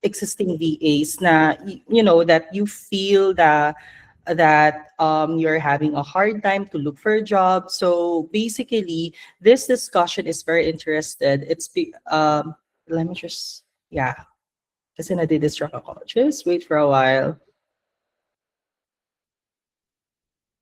existing VAs na you know that you feel that you're having a hard time to look for a job. So basically, this discussion is very interested. Let me just, yeah, kasi nadidistract ako. Just wait for a while.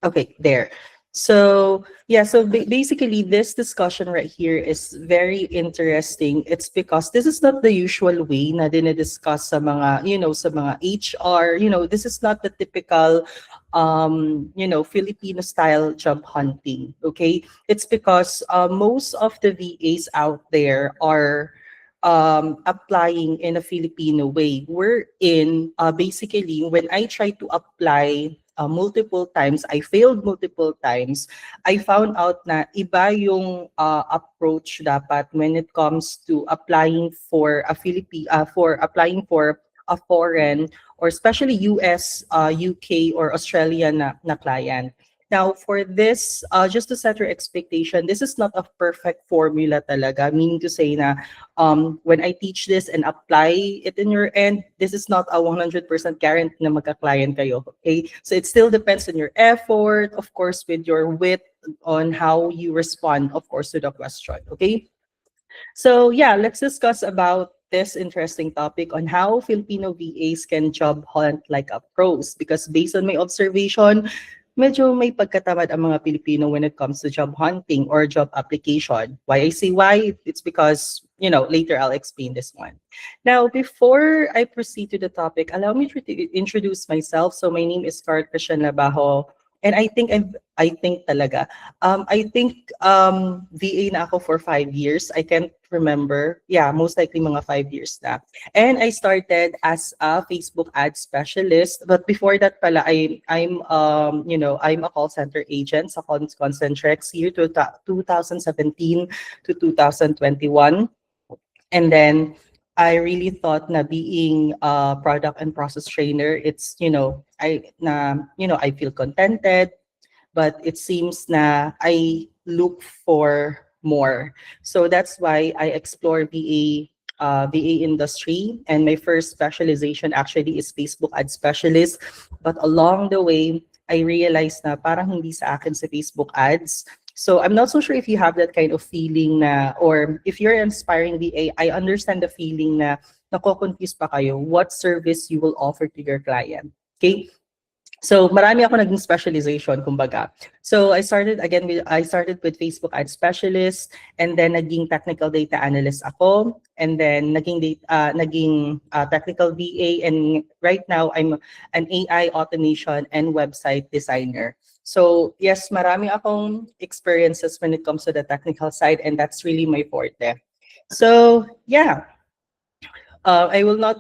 Okay, there. So yeah, so basically this discussion right here is very interesting. It's because this is not the usual way na dinidiscuss sa mga, you know, sa mga HR. You know, this is not the typical, you know, Filipino style job hunting. Okay, it's because most of the VAs out there are applying in a Filipino way. We're in basically when I try to apply multiple times, I failed multiple times. I found out na iba yung approach dapat when it comes to applying for a for applying for a foreign or especially US, UK or Australia na client. Now, for this, just to set your expectation, this is not a perfect formula talaga. Meaning to say na when I teach this and apply it in your end, this is not a 100% guarantee na magka-client kayo. Okay? So it still depends on your effort, of course, with your wit on how you respond, of course, to the question. Okay? So yeah, let's discuss about this interesting topic on how Filipino VAs can job hunt like a pros. Because based on my observation, medyo may pagkatamad ang mga Pilipino when it comes to job hunting or job application. Why I say why? It's because, you know, later I'll explain this one. Now, before I proceed to the topic, allow me to introduce myself. So my name is Car Christian Labajo. And I think talaga. I think VA na ako for 5 years. I can't remember. Yeah, most likely mga 5 years na. And I started as a Facebook ad specialist. But before that pala, I'm you know, I'm a call center agent sa Concentrex year to 2017 to 2021. And then I really thought na being a product and process trainer, it's, you know, I feel contented, but it seems na I look for more. So that's why I explore VA industry, and my first specialization actually is Facebook ad specialist. But along the way, I realized na parang hindi sa akin sa Facebook ads. So I'm not so sure if you have that kind of feeling na, or if you're inspiring VA, I understand the feeling na nako-confuse pa kayo what service you will offer to your client. Okay? So marami ako naging specialization kumbaga. So I started with Facebook ad specialist, and then naging technical data analyst ako, and then naging technical VA, and right now I'm an AI automation and website designer. So yes, marami akong experiences when it comes to the technical side, and that's really my forte. So yeah, I will not,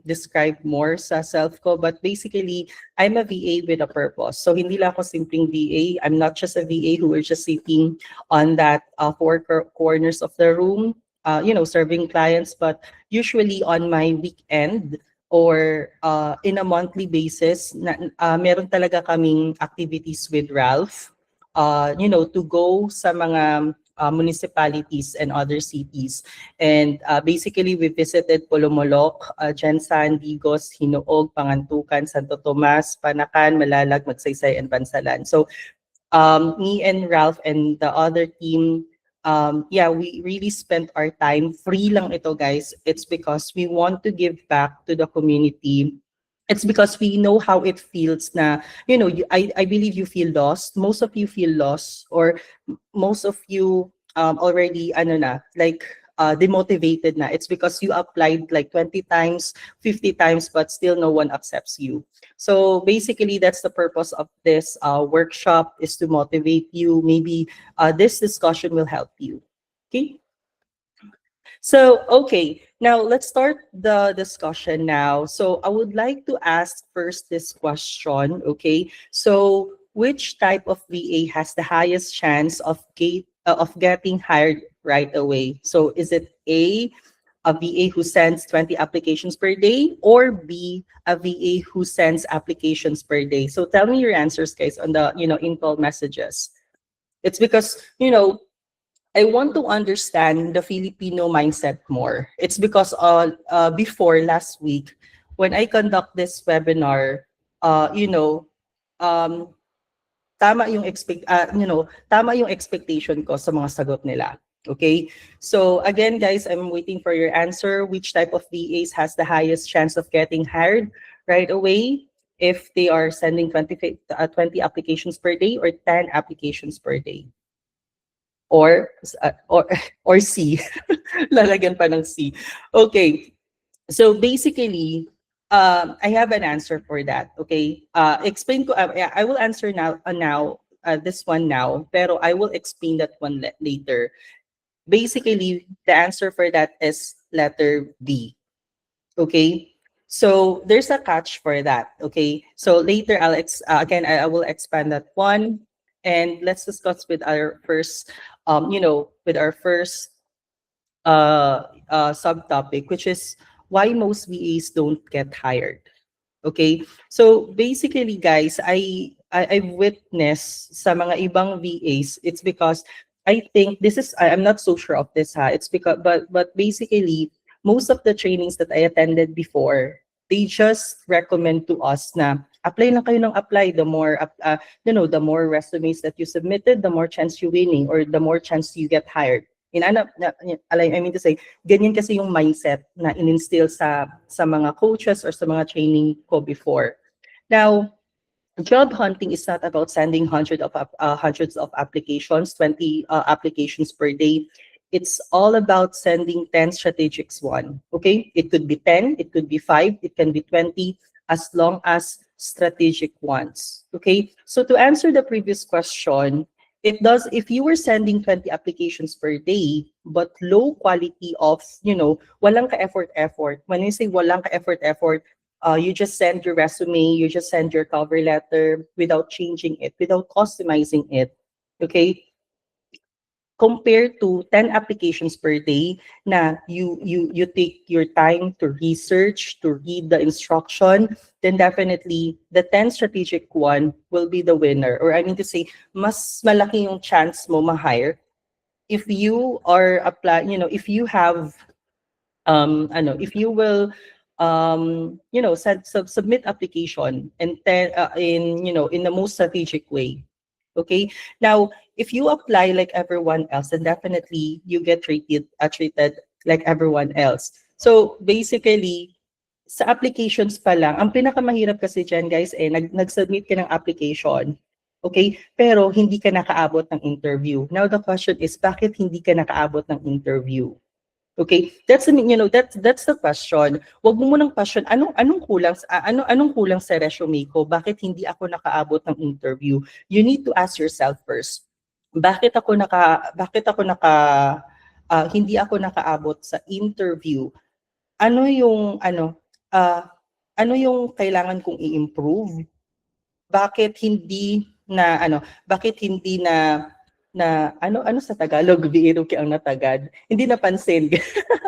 describe more sa self ko, but basically, I'm a VA with a purpose. So hindi lang ako simpleng VA. I'm not just a VA who is just sitting on that corners of the room, serving clients, but usually on my weekend or in a monthly basis, meron talaga kaming activities with Ralph, to go sa mga municipalities and other cities. And basically, we visited Polomolok, Jensan, Digos, Hinoog, Pangantukan, Santo Tomas, Panakan, Malalag, Magsaysay, and Bansalan. So me and Ralph and the other team, we really spent our time. Free lang ito, guys. It's because we want to give back to the community. It's because we know how it feels na, I believe you feel lost. Most of you feel lost, or most of you already, demotivated na. It's because you applied like 20 times, 50 times, but still no one accepts you. So basically, that's the purpose of this workshop, is to motivate you. Maybe this discussion will help you. Okay. So, okay, now let's start the discussion now. So I would like to ask first this question, okay? So which type of VA has the highest chance of getting hired right away? So is it a VA who sends 20 applications per day, or B, a VA who sends applications per day? So tell me your answers, guys, on the, info messages. It's because, I want to understand the Filipino mindset more. It's because before last week, when I conduct this webinar, you know, um, tama yung expectation ko sa mga sagot nila. Okay? So again, guys, I'm waiting for your answer. Which type of VAs has the highest chance of getting hired right away? If they are sending 20 applications per day or 10 applications per day? Or or C. Lalagyan pa ng C. Okay. So basically, I have an answer for that. Okay. Explain ko. I will answer this one now. Pero I will explain that one later. Basically, the answer for that is letter B. Okay. So there's a catch for that. Okay. So later I will expand that one, and let's discuss with our first, with our first subtopic, which is why most VAs don't get hired. Okay? So basically, guys, I've witnessed sa mga ibang VAs, it's because I think I'm not so sure of this ha. It's because but basically most of the trainings that I attended before, they just recommend to us na apply lang kayo ng apply. The more the more resumes that you submitted, the more chance you winning or the more chance you get hired. I mean to say, ganyan kasi yung mindset na in-instill sa mga coaches or sa mga training ko before. Now, job hunting is not about sending hundreds of applications, 20 applications per day. It's all about sending 10 strategics one. Okay? It could be 10, it could be 5, it can be 20, as long as strategic ones. Okay? So to answer the previous question, it does, if you were sending 20 applications per day, but low quality of, walang ka-effort. When you say walang ka-effort, you just send your resume, you just send your cover letter without changing it, without customizing it. Okay? Compared to 10 applications per day na you take your time to research, to read the instruction, then definitely the 10 strategic one will be the winner. Or I mean to say, mas malaki yung chance mo ma-hire if you are if you have if you will submit application and in the most strategic way. Okay. Now, if you apply like everyone else, then definitely you get treated like everyone else. So basically, sa applications pa lang, ang pinakamahirap kasi dyan, guys, nag-submit ka ng application. Okay? Pero hindi ka nakaabot ng interview. Now the question is, bakit hindi ka nakaabot ng interview? Okay, that's the question. Wag mo munang question, anong kulang sa resume ko? Bakit hindi ako nakaabot ng interview? You need to ask yourself first. Hindi ako nakaabot sa interview? Ano yung kailangan kong i-improve? Bakit hindi na ano sa Tagalog, biro ki ang natagad. Hindi napansin.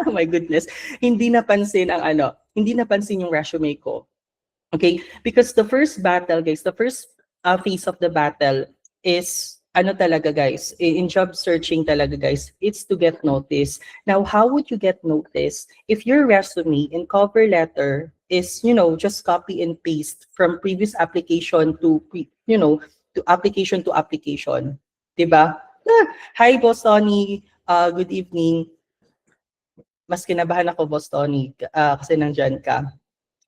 Oh my goodness. Hindi napansin yung resume ko. Okay? Because the first battle, guys, the first phase of the battle is talaga, guys, in job searching talaga, guys, it's to get noticed. Now, how would you get noticed if your resume and cover letter is, just copy and paste from previous application to application to application? Diba? Hi, Boss Tony. Good evening. Mas kinabahan ako, Boss Tony, kasi nandyan ka.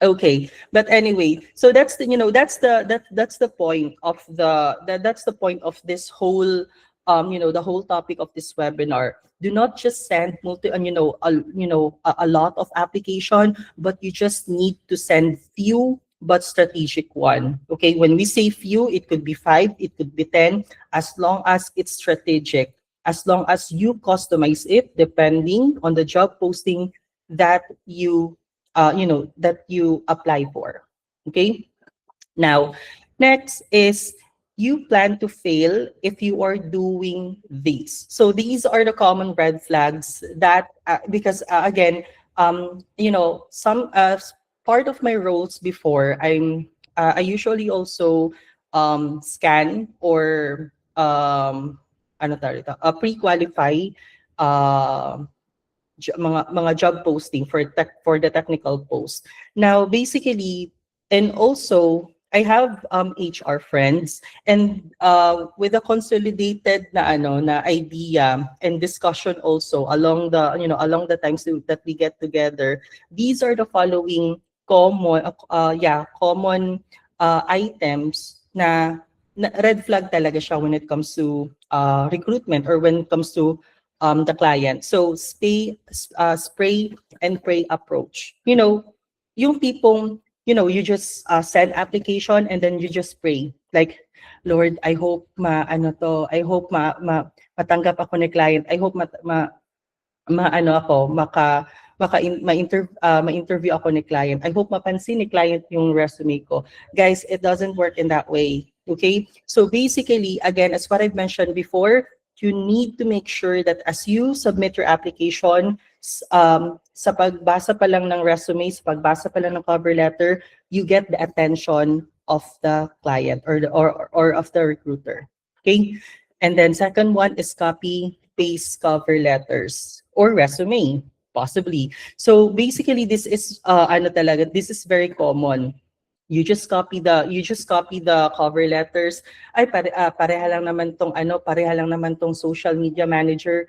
Okay, but anyway, so that's the point of this whole the whole topic of this webinar. Do not just send a lot of application, but you just need to send few but strategic one. Okay, when we say few, it could be 5, it could be 10, as long as it's strategic, as long as you customize it depending on the job posting that you that you apply for. Okay. Now, next is, you plan to fail if you are doing these. So these are the common red flags that because again, some part of my roles before, I usually also scan or pre-qualify uh, mga job posting for the technical post. Now, basically, and also I have HR friends, and with a consolidated na idea and discussion also along the times that we get together. These are the following common items na red flag talaga siya when it comes to recruitment, or when it comes to the client. So spray and pray approach. Yung tipong, you just send application and then you just pray. Like, Lord, I hope I hope matanggap ako ni client. I hope ma-interview ako ni client. I hope mapansin ni client yung resume ko. Guys, it doesn't work in that way. Okay? So basically, again, as what I've mentioned before, you need to make sure that as you submit your application, sa pagbasa pa lang ng resume, sa pagbasa pa lang ng cover letter, you get the attention of the client or of the recruiter. Okay? And then second one is copy paste cover letters or resume, possibly. So basically, this is this is very common. You just copy the cover letters. Ay, pareha lang naman tong social media manager,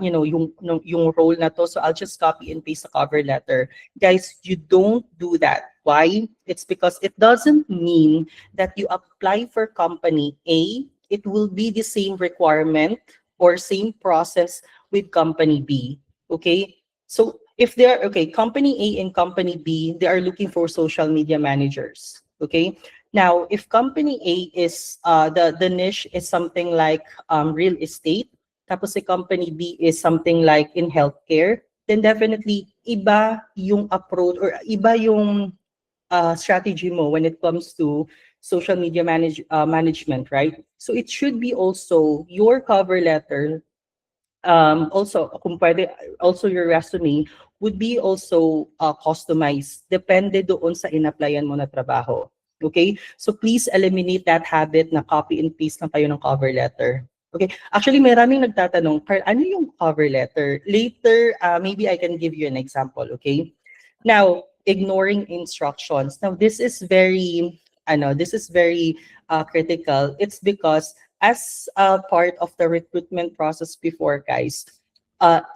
yung role na to, so I'll just copy and paste the cover letter. Guys, you don't do that. Why? It's because it doesn't mean that you apply for company A, it will be the same requirement or same process with company B. Okay? So if they're company A and company B, they are looking for social media managers. Okay. Now, if company A is the niche is something like real estate, tapos si company B is something like in healthcare, then definitely iba yung approach or iba yung strategy mo when it comes to social media management, right? So it should be also your cover letter. Also, kung pwede, also your resume would be also customized. Depende doon sa in-applyan mo na trabaho. Okay? So please eliminate that habit na copy and paste lang kayo ng cover letter. Okay? Actually, maraming nagtatanong, ano yung cover letter? Later, maybe I can give you an example. Okay? Now, ignoring instructions. Now, this is very critical. It's because as a part of the recruitment process before, guys,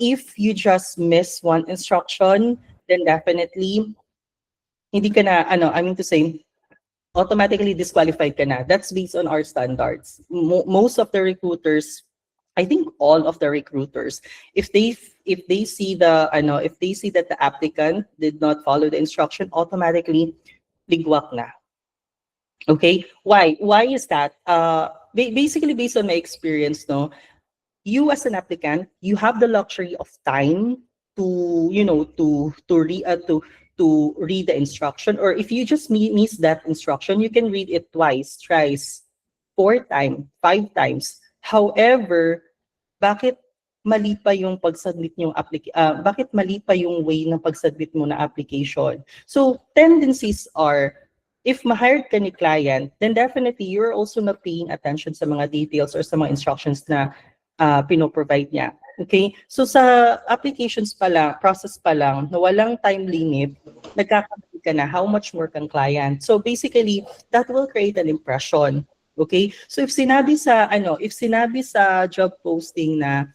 if you just miss one instruction, then definitely hindi ka na, automatically disqualified ka na. That's based on our standards. Most of the recruiters, I think all of the recruiters, if they see that the applicant did not follow the instruction, automatically ligwak na. Okay? Why is that? Basically, based on my experience, no, you as an applicant, you have the luxury of time to read the instruction, or if you just miss that instruction, you can read it twice, thrice, 4 times, 5 times. However, bakit mali pa yung pagsubmit yung bakit mali pa yung way ng pagsubmit mo na application? So tendencies are, if ma-hired ka ni client, then definitely you're also not paying attention sa mga details or sa mga instructions na pinoprovide niya. Okay? So sa applications pa lang, process pa lang, na walang time limit, nagkakamali ka na, how much more kang client. So basically, that will create an impression. Okay? So if sinabi sa job posting na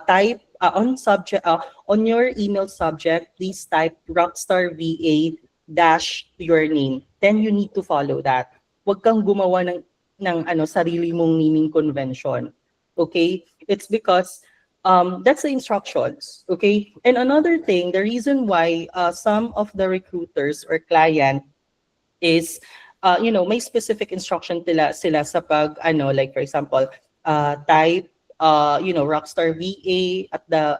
type on your email subject, please type Rockstar VA dash your name, then you need to follow that. Huwag kang gumawa ng sarili mong naming convention. Okay? It's because that's the instructions. Okay? And another thing, the reason why some of the recruiters or client is may specific instruction sila sa pag like for example, type Rockstar VA at the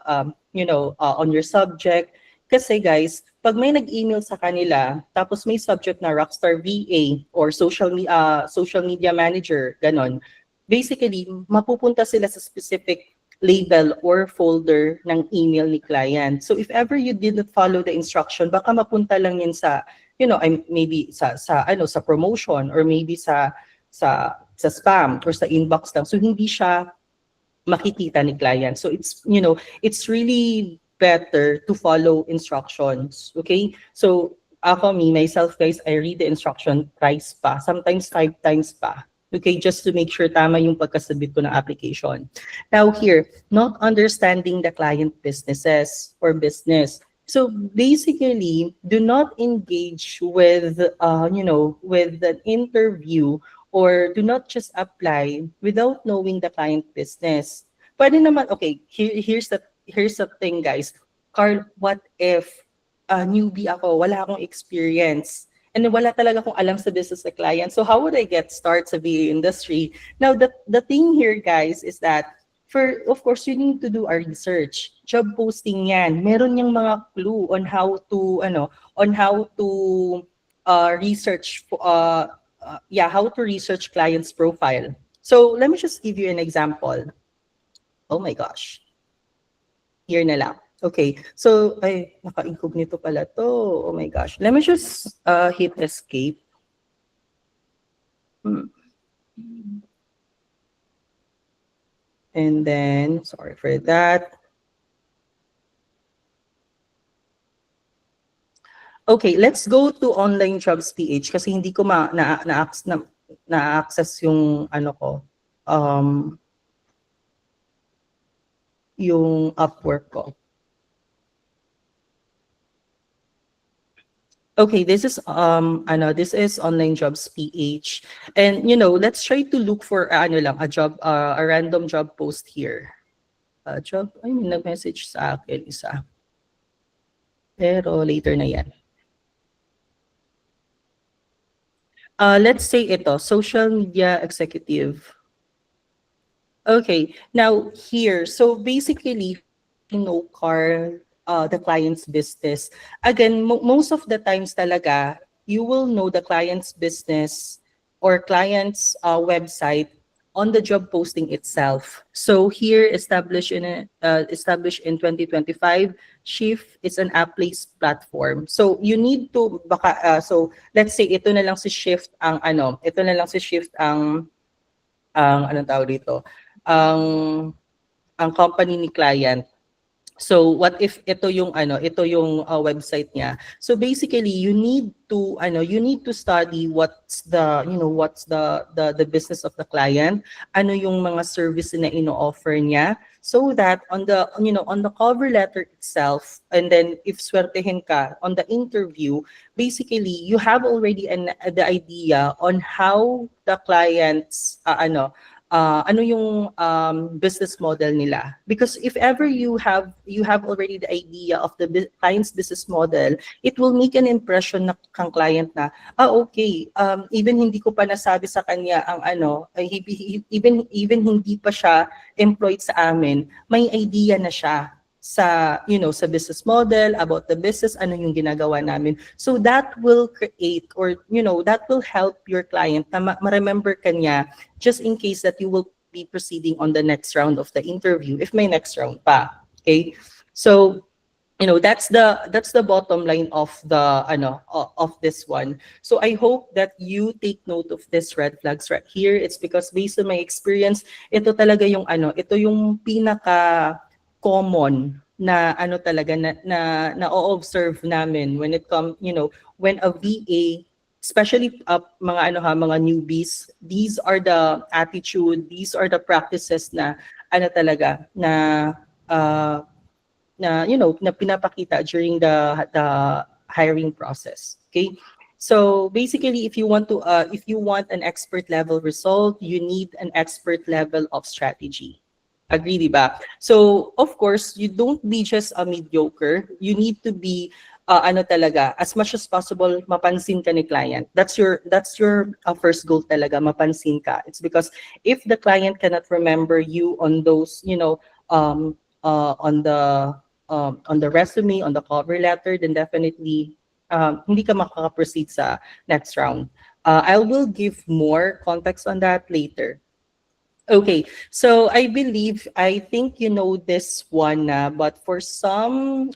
on your subject. Kasi guys, pag may nag-email sa kanila, tapos may subject na Rockstar VA or social media manager, ganon, basically, mapupunta sila sa specific label or folder ng email ni client. So if ever you didn't follow the instruction, baka mapunta lang yan sa, maybe sa promotion, or maybe sa sa spam or sa inbox lang. So hindi siya makikita ni client. So it's really better to follow instructions. Okay? So ako, myself, guys, I read the instruction thrice pa, sometimes 5 times pa. Okay, just to make sure tama yung pagkasabit ko ng application. Now here, not understanding the client businesses or business. So basically, do not engage with, with an interview, or do not just apply without knowing the client business. Pwede naman, okay, here's the thing, guys. Carl, what if newbie ako, wala akong experience, and wala talaga akong alam sa business na client? So how would I get started sa VA industry? Now, the thing here, guys, is that of course, you need to do a research. Job posting yan. Meron niyang mga clue on how to, research, how to research client's profile. So let me just give you an example. Oh my gosh. Here na lang. Okay. So, naka-incognito pala to. Oh my gosh. Let me just hit escape. And then, sorry for that. Okay, let's go to Online Jobs PH kasi hindi ko na-access yung yung Upwork ko. Okay, this is Online Jobs PH, and let's try to look for a random job post here. May nag-message sa akin isa. Pero later na yan. Let's say ito, social media executive. Okay, now here, so basically, Carl, the client's business. Again, most of the times talaga, you will know the client's business or client's website on the job posting itself. So here, established in 2025, Shift is an app-based platform. So you need to so let's say ito na lang si Shift ang anong tawag dito, ang company ni client. So what if ito yung website niya? So basically, you need to study what's the business of the client, ano yung mga service na ino-offer niya, so that on the cover letter itself, and then if swertehin ka on the interview, basically you have already the idea on how the clients ano yung business model nila. Because if ever you have already the idea of the client's business model, it will make an impression na kang client na, okay, even hindi ko pa nasabi sa kanya ang even hindi pa siya employed sa amin, may idea na siya sa business model, about the business, ano yung ginagawa namin. So that will create, or that will help your client na ma-remember kanya, just in case that you will be proceeding on the next round of the interview, if may next round pa. Okay? So that's the bottom line of the of this one. So I hope that you take note of this red flags right here. It's because based on my experience, ito talaga yung ito yung pinaka common na talaga na observe namin when it comes, when a VA, especially mga newbies, these are the attitude, these are the practices na talaga na pinapakita during the hiring process. Okay? So basically, if you want an expert level result, you need an expert level of strategy. Agree, diba? So, of course, you don't be just a mediocre. You need to be, talaga, as much as possible, mapansin ka ni client. That's your first goal talaga, mapansin ka. It's because if the client cannot remember you on those, on the resume, on the cover letter, then definitely, hindi ka makaka-proceed sa next round. I will give more context on that later. Okay, so I think you know this one, but for some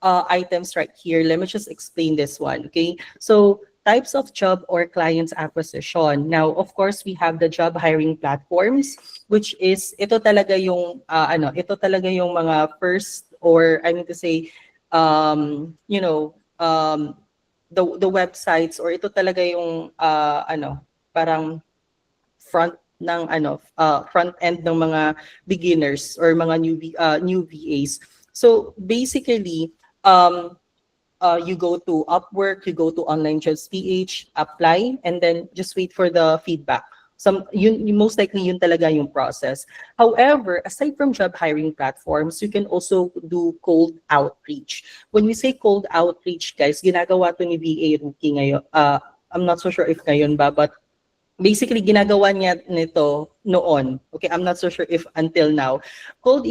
items right here, let me just explain this one. Okay, so types of job or clients acquisition. Now, of course, we have the job hiring platforms, which is ito talaga yung mga first, or I mean to say, you know, the websites, or ito talaga yung parang front end ng mga beginners or mga new VAs. So basically, you go to Upwork, you go to Online Jobs PH, apply, and then just wait for the feedback. Most likely yun talaga yung process. However, aside from job hiring platforms, you can also do cold outreach. When we say cold outreach, guys, ginagawa to ni VA Rookie ngayon. I'm not so sure if ngayon ba, but basically ginagawa niya nito noon. Okay, I'm not so sure if until now. Cold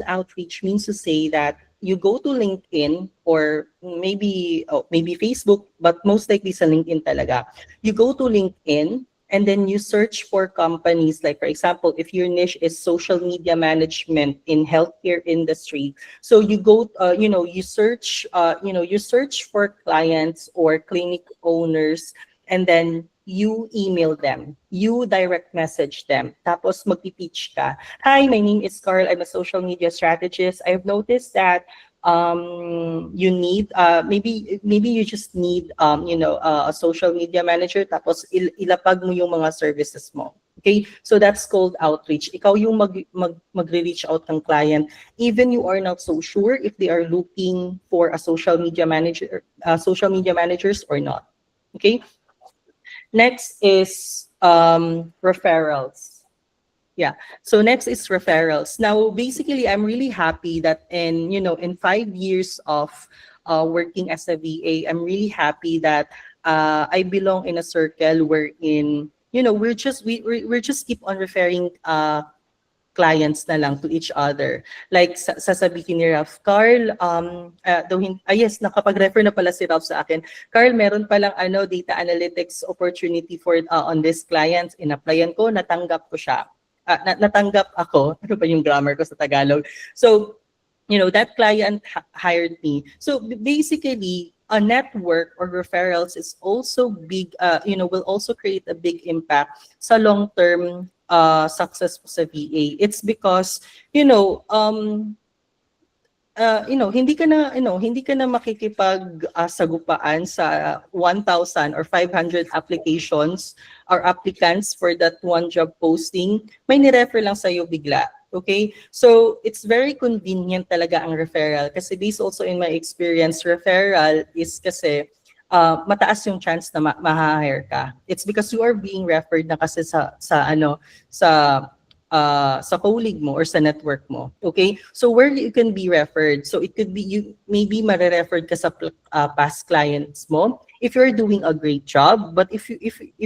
outreach means to say that you go to LinkedIn, or maybe Facebook, but most likely sa LinkedIn talaga. You go to LinkedIn, and then you search for companies, like for example, if your niche is social media management in healthcare industry, so you go you search for clients or clinic owners, and then you email them, you direct message them, tapos magpi-pitch ka. Hi, my name is Carl, I'm a social media strategist. I've noticed that you need maybe you just need a social media manager, tapos ilapag mo yung mga services mo. Okay, so that's called outreach. Ikaw yung magre-reach out ng client, even you are not so sure if they are looking for a social media managers or not. Okay, next is referrals. Yeah. So next is referrals. Now, basically, I'm really happy that in 5 years of working as a VA, I'm really happy that I belong in a circle wherein we're just keep on referring clients na lang to each other. Like sasabihin ni Ralph, Carl, yes, nakapag-refer na pala si Ralph sa akin. Carl, meron palang data analytics opportunity for on this client. In-applyan ko, natanggap ko siya. Natanggap ako. Ano ba yung grammar ko sa Tagalog? So, that client hired me. So basically, a network or referrals is also big, will also create a big impact sa long-term success sa VA. It's because, hindi ka na makikipag sagupaan sa 1,000 or 500 applications or applicants for that one job posting. May ni-refer lang sa'yo bigla. Okay? So, it's very convenient talaga ang referral kasi based also in my experience, referral is kasi mataas yung chance na ma-hire ka. It's because you are being referred na kasi sa colleague mo or sa network mo. Okay? So where you can be referred. So it could be you maybe mare-referred ka sa past clients mo if you're doing a great job, but if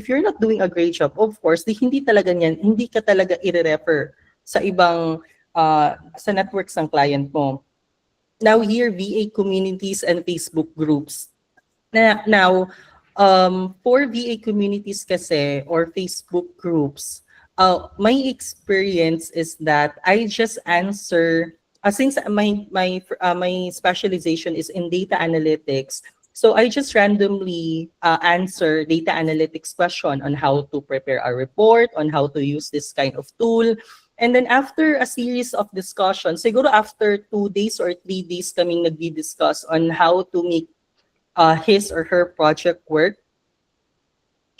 you're not doing a great job, of course, hindi ka talaga i-refer sa ibang sa networks ng client mo. Now here, VA communities and Facebook groups. Now, for VA communities kasi or Facebook groups, my experience is that I just answer since my specialization is in data analytics. So I just randomly answer data analytics question on how to prepare a report, on how to use this kind of tool. And then after a series of discussions, siguro after 2 days or 3 days kaming nagdi-discuss on how to make his or her project work,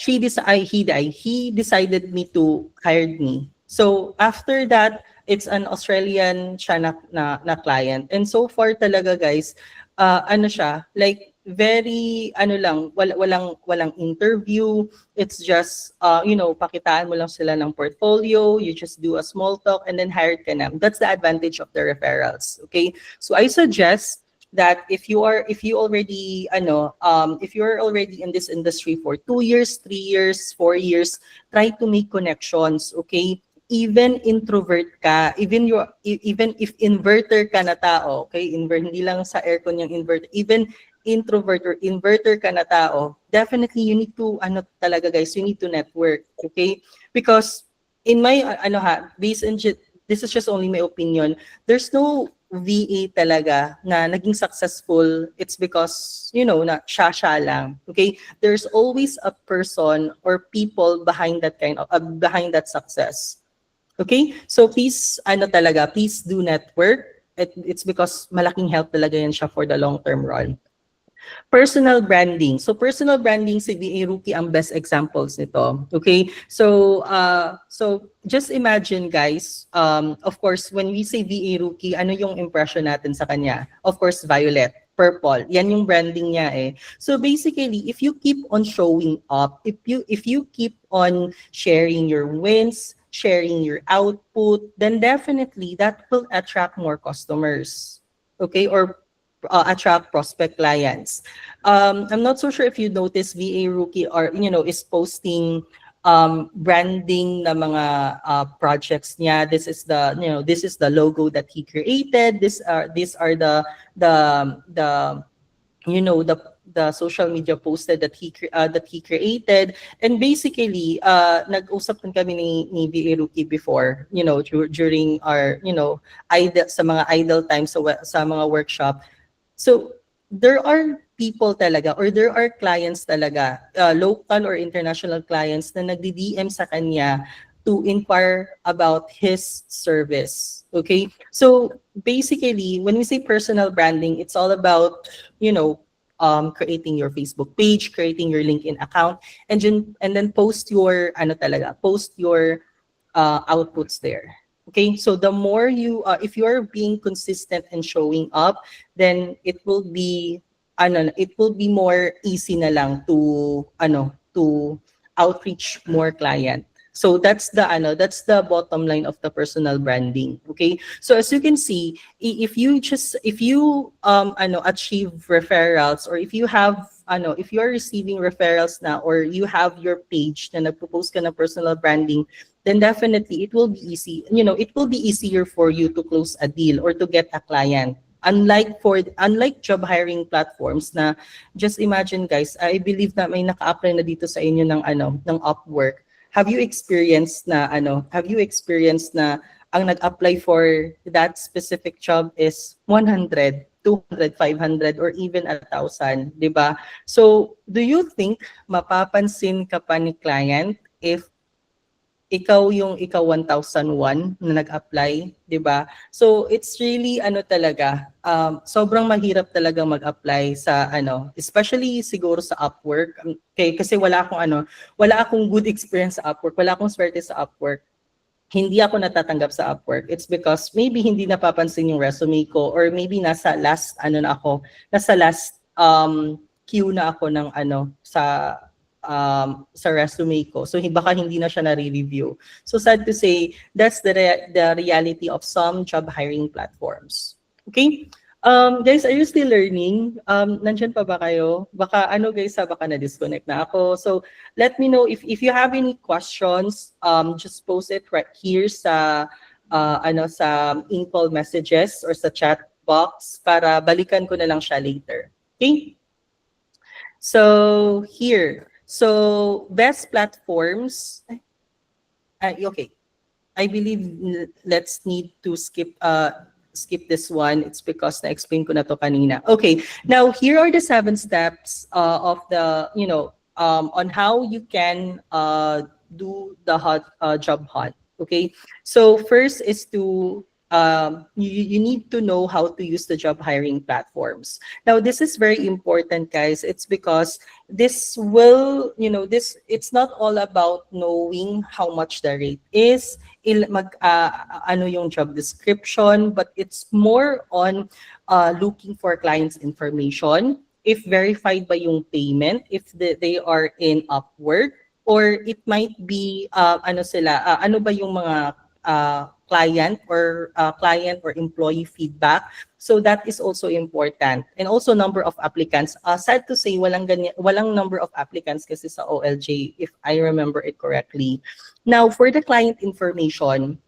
he decided me to hire me. So after that, it's an Australian siya na client. And so far talaga, guys, siya, like very walang interview. It's just pakitaan mo lang sila ng portfolio, you just do a small talk and then hired ka na. That's the advantage of the referrals. Okay? So I suggest that if you're already in this industry for 2 years, 3 years, 4 years, try to make connections. Okay? Even introvert ka, even if inverter ka na tao, okay, hindi lang sa aircon yung inverter, even introvert or inverter ka na tao, definitely you need to talaga, guys, you need to network, okay? Because in my this is just only my opinion, there's no VA talaga na naging successful, it's because, na siya lang. Okay? There's always a person or people behind that behind that success. Okay? So please, please do network. It's because malaking help talaga yan siya for the long-term run. Personal branding. So personal branding, si VA Rookie ang best examples nito. Okay? So just imagine guys, of course, when we say VA Rookie, ano yung impression natin sa kanya? Of course, violet, purple. Yan yung branding niya eh. So basically, if you keep on showing up, if you keep on sharing your wins, sharing your output, then definitely that will attract more customers. Okay? Or attract prospect clients. I'm not so sure if you notice VA Rookie is posting branding na mga projects niya. This is the logo that he created. These are the the social media posted that he created. And basically nag-usap din kami ni VA Rookie before, during our sa mga idle times sa mga workshop. So there are people talaga, or there are clients talaga, local or international clients na nagdi-DM sa kanya to inquire about his service. Okay? So basically, when we say personal branding, it's all about, creating your Facebook page, creating your LinkedIn account, and then post your outputs there. Okay, so the more if you are being consistent and showing up, then it will be more easy na lang to outreach more client. So that's the bottom line of the personal branding. Okay, so as you can see, if you achieve referrals, or if you are receiving referrals na, or you have your page na nagpo-post ka ng personal branding, then definitely it will be easy. It will be easier for you to close a deal or to get a client. Unlike job hiring platforms na, just imagine guys, I believe na may naka-apply na dito sa inyo ng Upwork. Have you experienced na ang nag-apply for that specific job is 100, 200, 500, or even 1,000, di ba? So, do you think mapapansin ka pa ni client if ikaw 1,001 na nag-apply, 'di ba? So it's really talaga, sobrang mahirap talaga mag-apply sa especially siguro sa Upwork. Okay, kasi wala akong good experience sa Upwork, wala akong swerte sa Upwork. Hindi ako natatanggap sa Upwork. It's because maybe hindi napapansin yung resume ko, or maybe nasa last queue na ako ng sa resume ko. So baka hindi na siya na-review. So sad to say, that's the reality of some job hiring platforms. Okay? Guys, are you still learning? Nandyan pa ba kayo? Baka guys, baka na-disconnect na ako. So let me know if you have any questions, just post it right here sa sa in-call messages or sa chat box para balikan ko na lang siya later. Okay? So here, best platforms. Okay, I believe let's need to skip this one. It's because na-explain ko na to kanina. Okay, now here are the 7 steps of the on how you can do the job hunt. Okay, so first is to you need to know how to use the job hiring platforms. Now, this is very important, guys. It's because this will, it's not all about knowing how much the rate is, ano yung job description, but it's more on looking for clients' information, if verified by yung payment, if they are in Upwork, or it might be, ano ba yung mga client or employee feedback. So that is also important. And also number of applicants. Sad to say, walang number of applicants kasi sa OLJ, if I remember it correctly. Now, for the client information,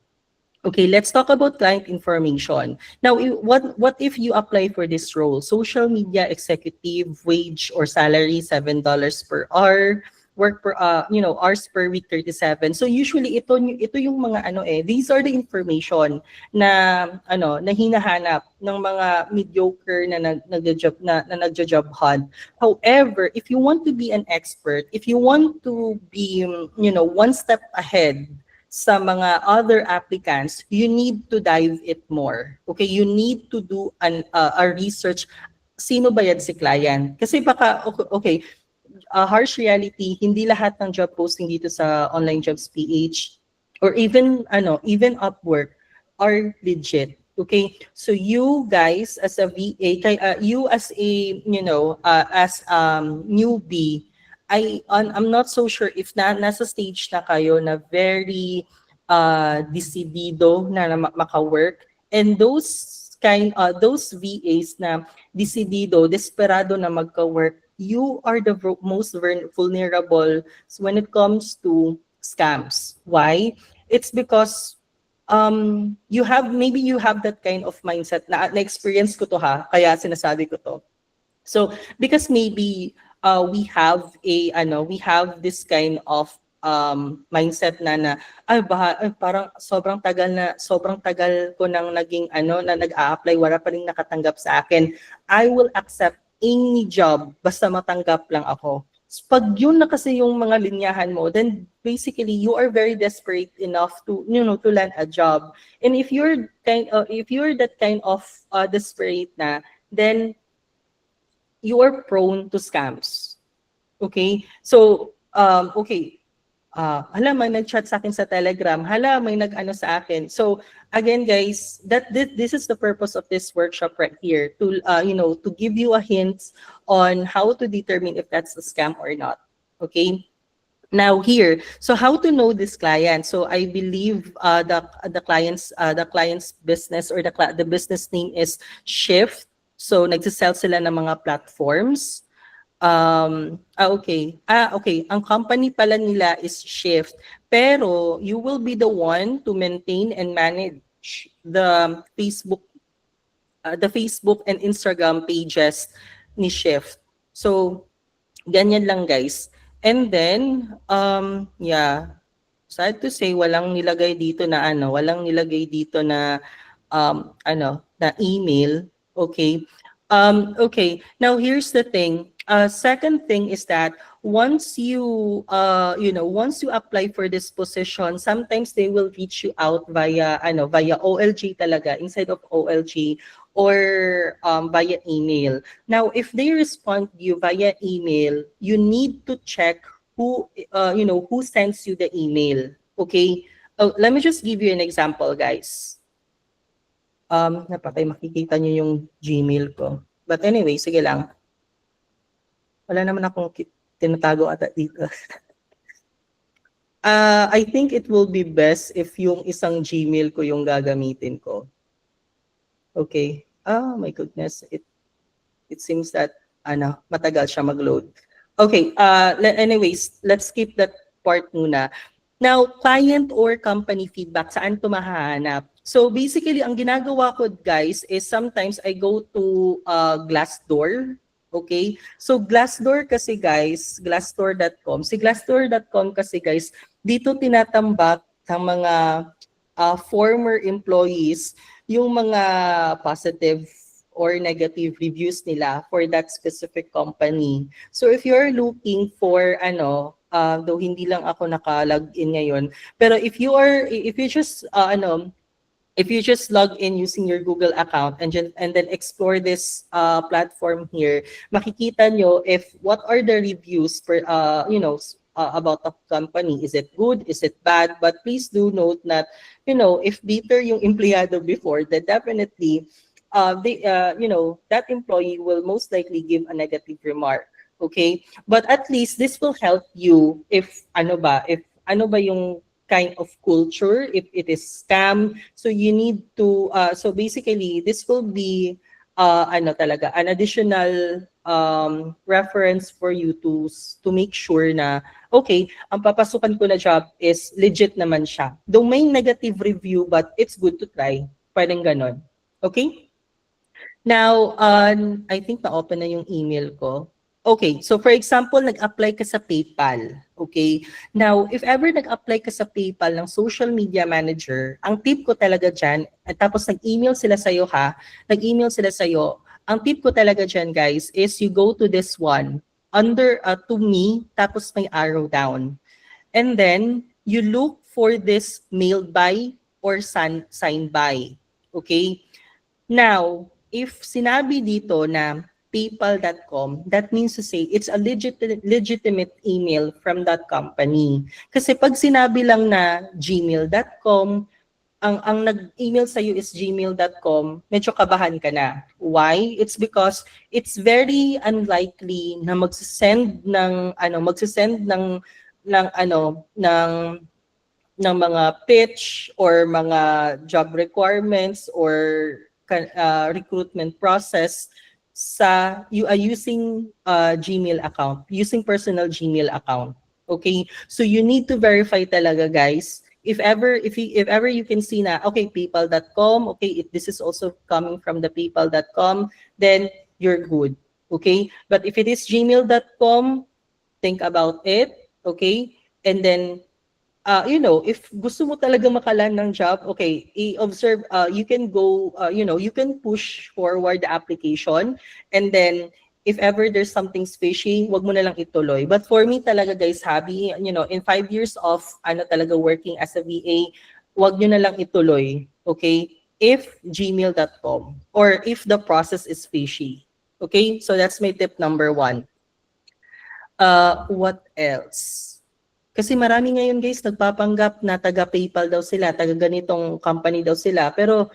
okay, let's talk about client information. Now, what if you apply for this role? Social media executive, wage or salary, $7 per hour. hours per week 37. So usually ito yung mga these are the information na na hinahanap ng mga mediocre na nagjo-job hunt. However, if you want to be an expert, if you want to be one step ahead sa mga other applicants, you need to dive it more. Okay, you need to do a research. Sino ba yan si client? Kasi baka okay, harsh reality, hindi lahat ng job posting dito sa Online Jobs PH or even Upwork are legit. Okay, so you guys as a VA, you as a newbie, I'm not so sure if nasa stage na kayo na very decidido na maka-work, and those VAs na decidido, desperado na magka-work, you are the most vulnerable when it comes to scams. Why? It's because you have that kind of mindset na experience ko to kaya sinasabi ko to. So because maybe we have this kind of mindset na parang sobrang tagal ko nang naging na nag-a-apply, wala pa ring nakatanggap sa akin. I will accept any job basta matanggap lang ako. So, pag yun na kasi yung mga linyahan mo, then basically you are very desperate enough to to land a job. And if you're that kind of desperate na, then you are prone to scams. Okay? So okay, hala, may nag-chat sa akin sa Telegram, hala, may nag-ano sa akin. So again guys, this is the purpose of this workshop right here, to to give you a hint on how to determine if that's a scam or not. Okay, now here, so how to know this client? So I believe the client's business, or the business name is Shift. So nagsisell sila ng mga platforms. Okay. Ang company pala nila is Shift. Pero you will be the one to maintain and manage the Facebook and Instagram pages ni Shift. So ganyan lang guys. And then yeah, sad to say, walang nilagay dito na na email. Okay. Okay. Now here's the thing. Second thing is that once you apply for this position, sometimes they will reach you out via OLG talaga, inside of OLG, or via email. Now, if they respond you via email, you need to check who sends you the email. Okay. Let me just give you an example, guys. Napatay, makikita nyo yung Gmail ko. But anyway, sige lang. Wala naman akong tinatago ata dito. I think it will be best if yung isang Gmail ko yung gagamitin ko. Okay. Oh my goodness. It seems that matagal siya mag-load. Okay. Anyways, let's skip that part muna. Now, client or company feedback, saan ito mahahanap? So basically, ang ginagawa ko guys is sometimes I go to Glassdoor. Okay? So Glassdoor kasi guys, Glassdoor.com. Si Glassdoor.com kasi guys, dito tinatambak ng mga former employees yung mga positive or negative reviews nila for that specific company. So if you're looking for though hindi lang ako naka-login ngayon, pero if you just log in using your Google account and then explore this platform here, makikita nyo if what are the reviews for about the company. Is it good? Is it bad? But please do note that if bitter yung empleyado before, then definitely that employee will most likely give a negative remark. Okay, but at least this will help you if ano ba yung kind of culture, if it is scam. So you need to so basically this will be talaga an additional reference for you to make sure na okay, ang papasukan ko na job is legit naman siya. Though may negative review, but it's good to try. Pwedeng ganon. Okay? Now, I think na-open na yung email ko. Okay, so for example, nag-apply ka sa PayPal. Okay? Now, if ever nag-apply ka sa PayPal ng social media manager, ang tip ko talaga dyan, at tapos nag-email sila sa'yo ha, nag-email sila sa'yo, ang tip ko talaga dyan guys is you go to this one, under to me, tapos may arrow down. And then, you look for this mailed by or signed by. Okay? Now, if sinabi dito na paypal.com, that means to say it's a legitimate email from that company. Kasi pag sinabi lang na gmail.com, ang nag-email sa is gmail.com, medyo kabahan ka na. Why? It's because it's very unlikely na magsisend ng mga pitch or mga job requirements or recruitment process sa using Gmail account, using personal Gmail account. Okay? So you need to verify talaga guys. If ever you can see na okay paypal.com, okay, if this is also coming from the paypal.com, then you're good. Okay? But if it is gmail.com, think about it, okay? And then if gusto mo talaga makalan ng job, okay, i-observe, you can go, you can push forward the application, and then if ever there's something fishy, wag mo na lang ituloy. But for me talaga guys, Habi, in 5 years of talaga working as a VA, wag nyo na lang ituloy, okay? If gmail.com or if the process is fishy. Okay? So that's my tip number 1. What else? Kasi marami ngayon guys nagpapanggap na taga PayPal daw sila, taga ganitong company daw sila, pero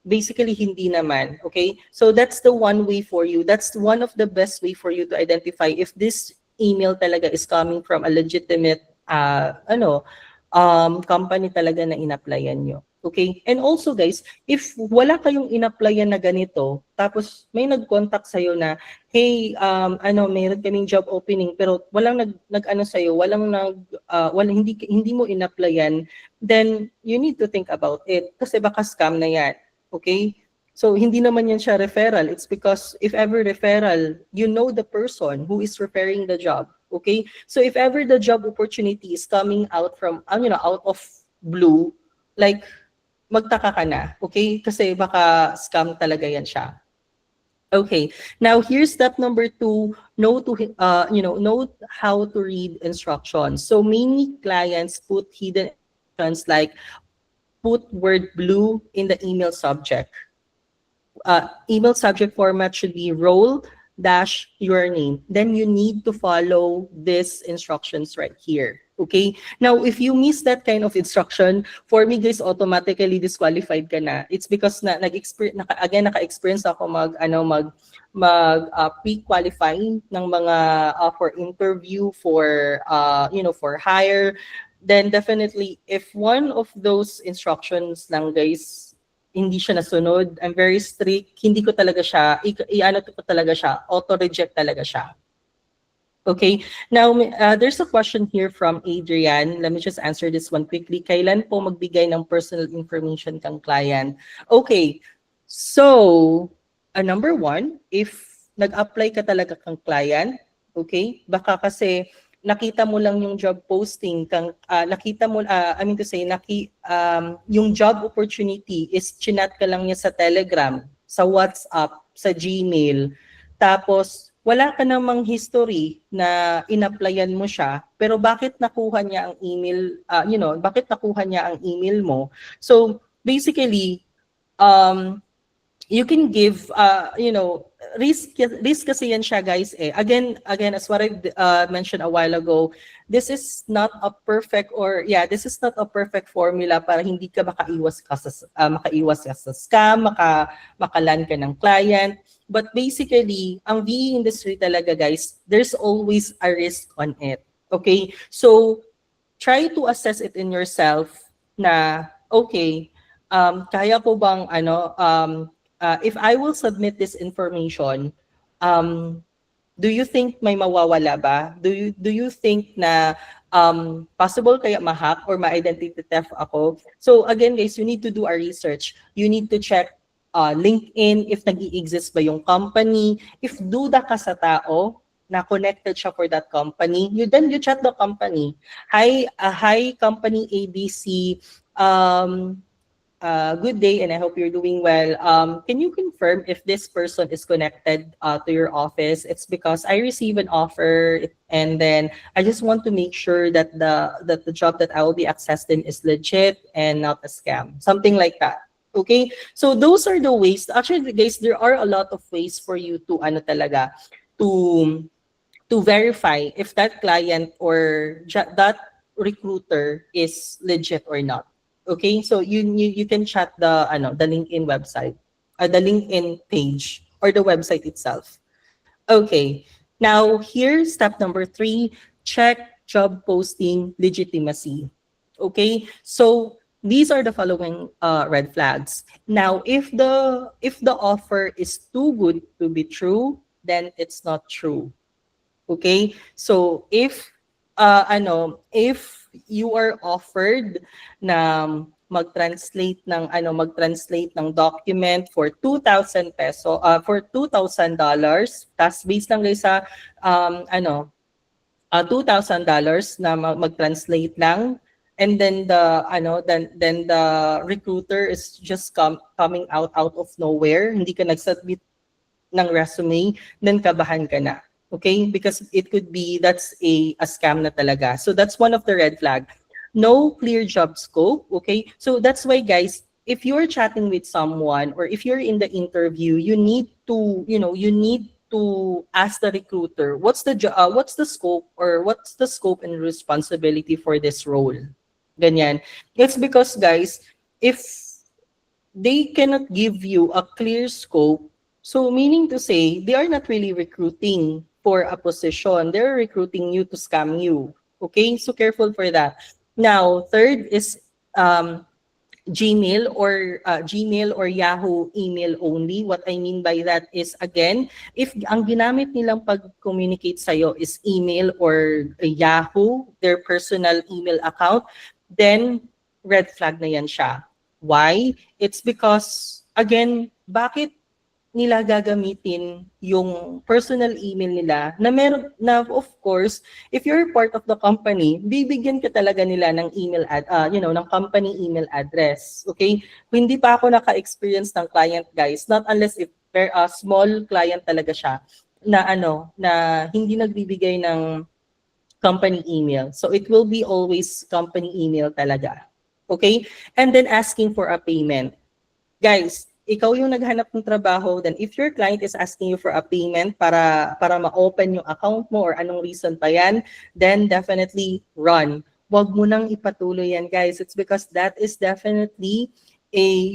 basically hindi naman, okay? So that's the one way for you. That's one of the best way for you to identify if this email talaga is coming from a legitimate company talaga na in-applyan nyo. Okay? And also guys, if wala kayong in-applyan na ganito, tapos may nag-contact sa'yo na, hey, mayroon kaming job opening, pero walang nag-ano sa'yo, hindi mo in-applyan, then you need to think about it. Kasi baka scam na yan. Okay? So, hindi naman yan siya referral. It's because if ever referral, you know the person who is referring the job. Okay? So, if ever the job opportunity is coming out from, out of blue, like, magtaka ka na. Okay? Kasi baka scam talaga yan siya. Okay. Now, here's step number 2, know how to read instructions. So, many clients put hidden instructions like put word blue in the email subject. Email subject format should be role dash your name. Then you need to follow these instructions right here. Okay? Now, if you miss that kind of instruction, for me guys, automatically disqualified ka na. It's because naka-experience ako pre-qualify ng mga for interview, for for hire. Then definitely, if one of those instructions lang guys, hindi siya nasunod, I'm very strict, hindi ko talaga siya, auto-reject talaga siya. Okay, now there's a question here from Adrian. Let me just answer this one quickly. Kailan po magbigay ng personal information kang client? Okay, so number 1, if nag-apply ka talaga kang client, okay, baka kasi nakita mo lang yung job posting yung job opportunity is chinat ka lang niya sa Telegram, sa WhatsApp, sa Gmail, tapos wala ka namang history na in-applyan mo siya, pero bakit nakuha niya ang email, bakit nakuha niya ang email mo? So basically, you can give risk kasi yan siya guys eh. Again as what I mentioned a while ago, this is not a perfect formula para hindi ka makaiwas ka sa scam, makalan ka ng client. But basically, ang VA industry talaga guys, there's always a risk on it. Okay? So try to assess it in yourself na okay, kaya ko bang if I will submit this information, do you think may mawawala ba? Do you think na possible kaya ma-hack or ma-identity theft ako? So again guys, you need to do a research. You need to check LinkedIn if nag-i-exist ba yung company. If duda ka sa tao, na connected siya for that company. You chat the company. Hi company ABC. Good day, and I hope you're doing well. Can you confirm if this person is connected to your office? It's because I receive an offer, and then I just want to make sure that the job that I will be accessing is legit and not a scam. Something like that. Okay? So those are the ways. Actually, guys, there are a lot of ways for you to ano talaga to verify if that client or that recruiter is legit or not. Okay, so you can chat the LinkedIn website, the LinkedIn page or the website itself. Okay, now here step number 3, check job posting legitimacy. Okay, so these are the following red flags. Now, if the offer is too good to be true, then it's not true. Okay? So if you are offered na mag-translate ng document for 2,000 peso for $2,000, tas based lang guys sa $2,000 na mag-translate lang, and then the recruiter is just coming out of nowhere, hindi ka nag-submit ng resume, then kabahan ka na. Okay? Because it could be, that's a scam na talaga. So that's one of the red flag. No clear job scope. Okay? So that's why, guys, if you're chatting with someone or if you're in the interview, you need to ask the recruiter, what's the scope, or what's the scope and responsibility for this role? Ganyan. It's because, guys, if they cannot give you a clear scope, so meaning to say, they are not really recruiting for a position. They're recruiting you to scam you. Okay? So careful for that. Now, third is Gmail or Yahoo email only. What I mean by that is, again, if ang ginamit nilang pag-communicate sa'yo is email or Yahoo, their personal email account, then red flag na yan siya. Why? It's because, again, bakit nila gagamitin yung personal email nila na meron na, of course, if you're part of the company, bibigyan ka talaga nila ng ng company email address. Okay? Hindi pa ako naka-experience ng client, guys, not unless if small client talaga siya na hindi nagbibigay ng company email. So it will be always company email talaga. Okay? And then asking for a payment. Guys, ikaw yung naghanap ng trabaho, then if your client is asking you for a payment para ma-open yung account mo or anong reason pa yan, then definitely run. Huwag mo nang ipatuloy yan, guys. It's because that is definitely a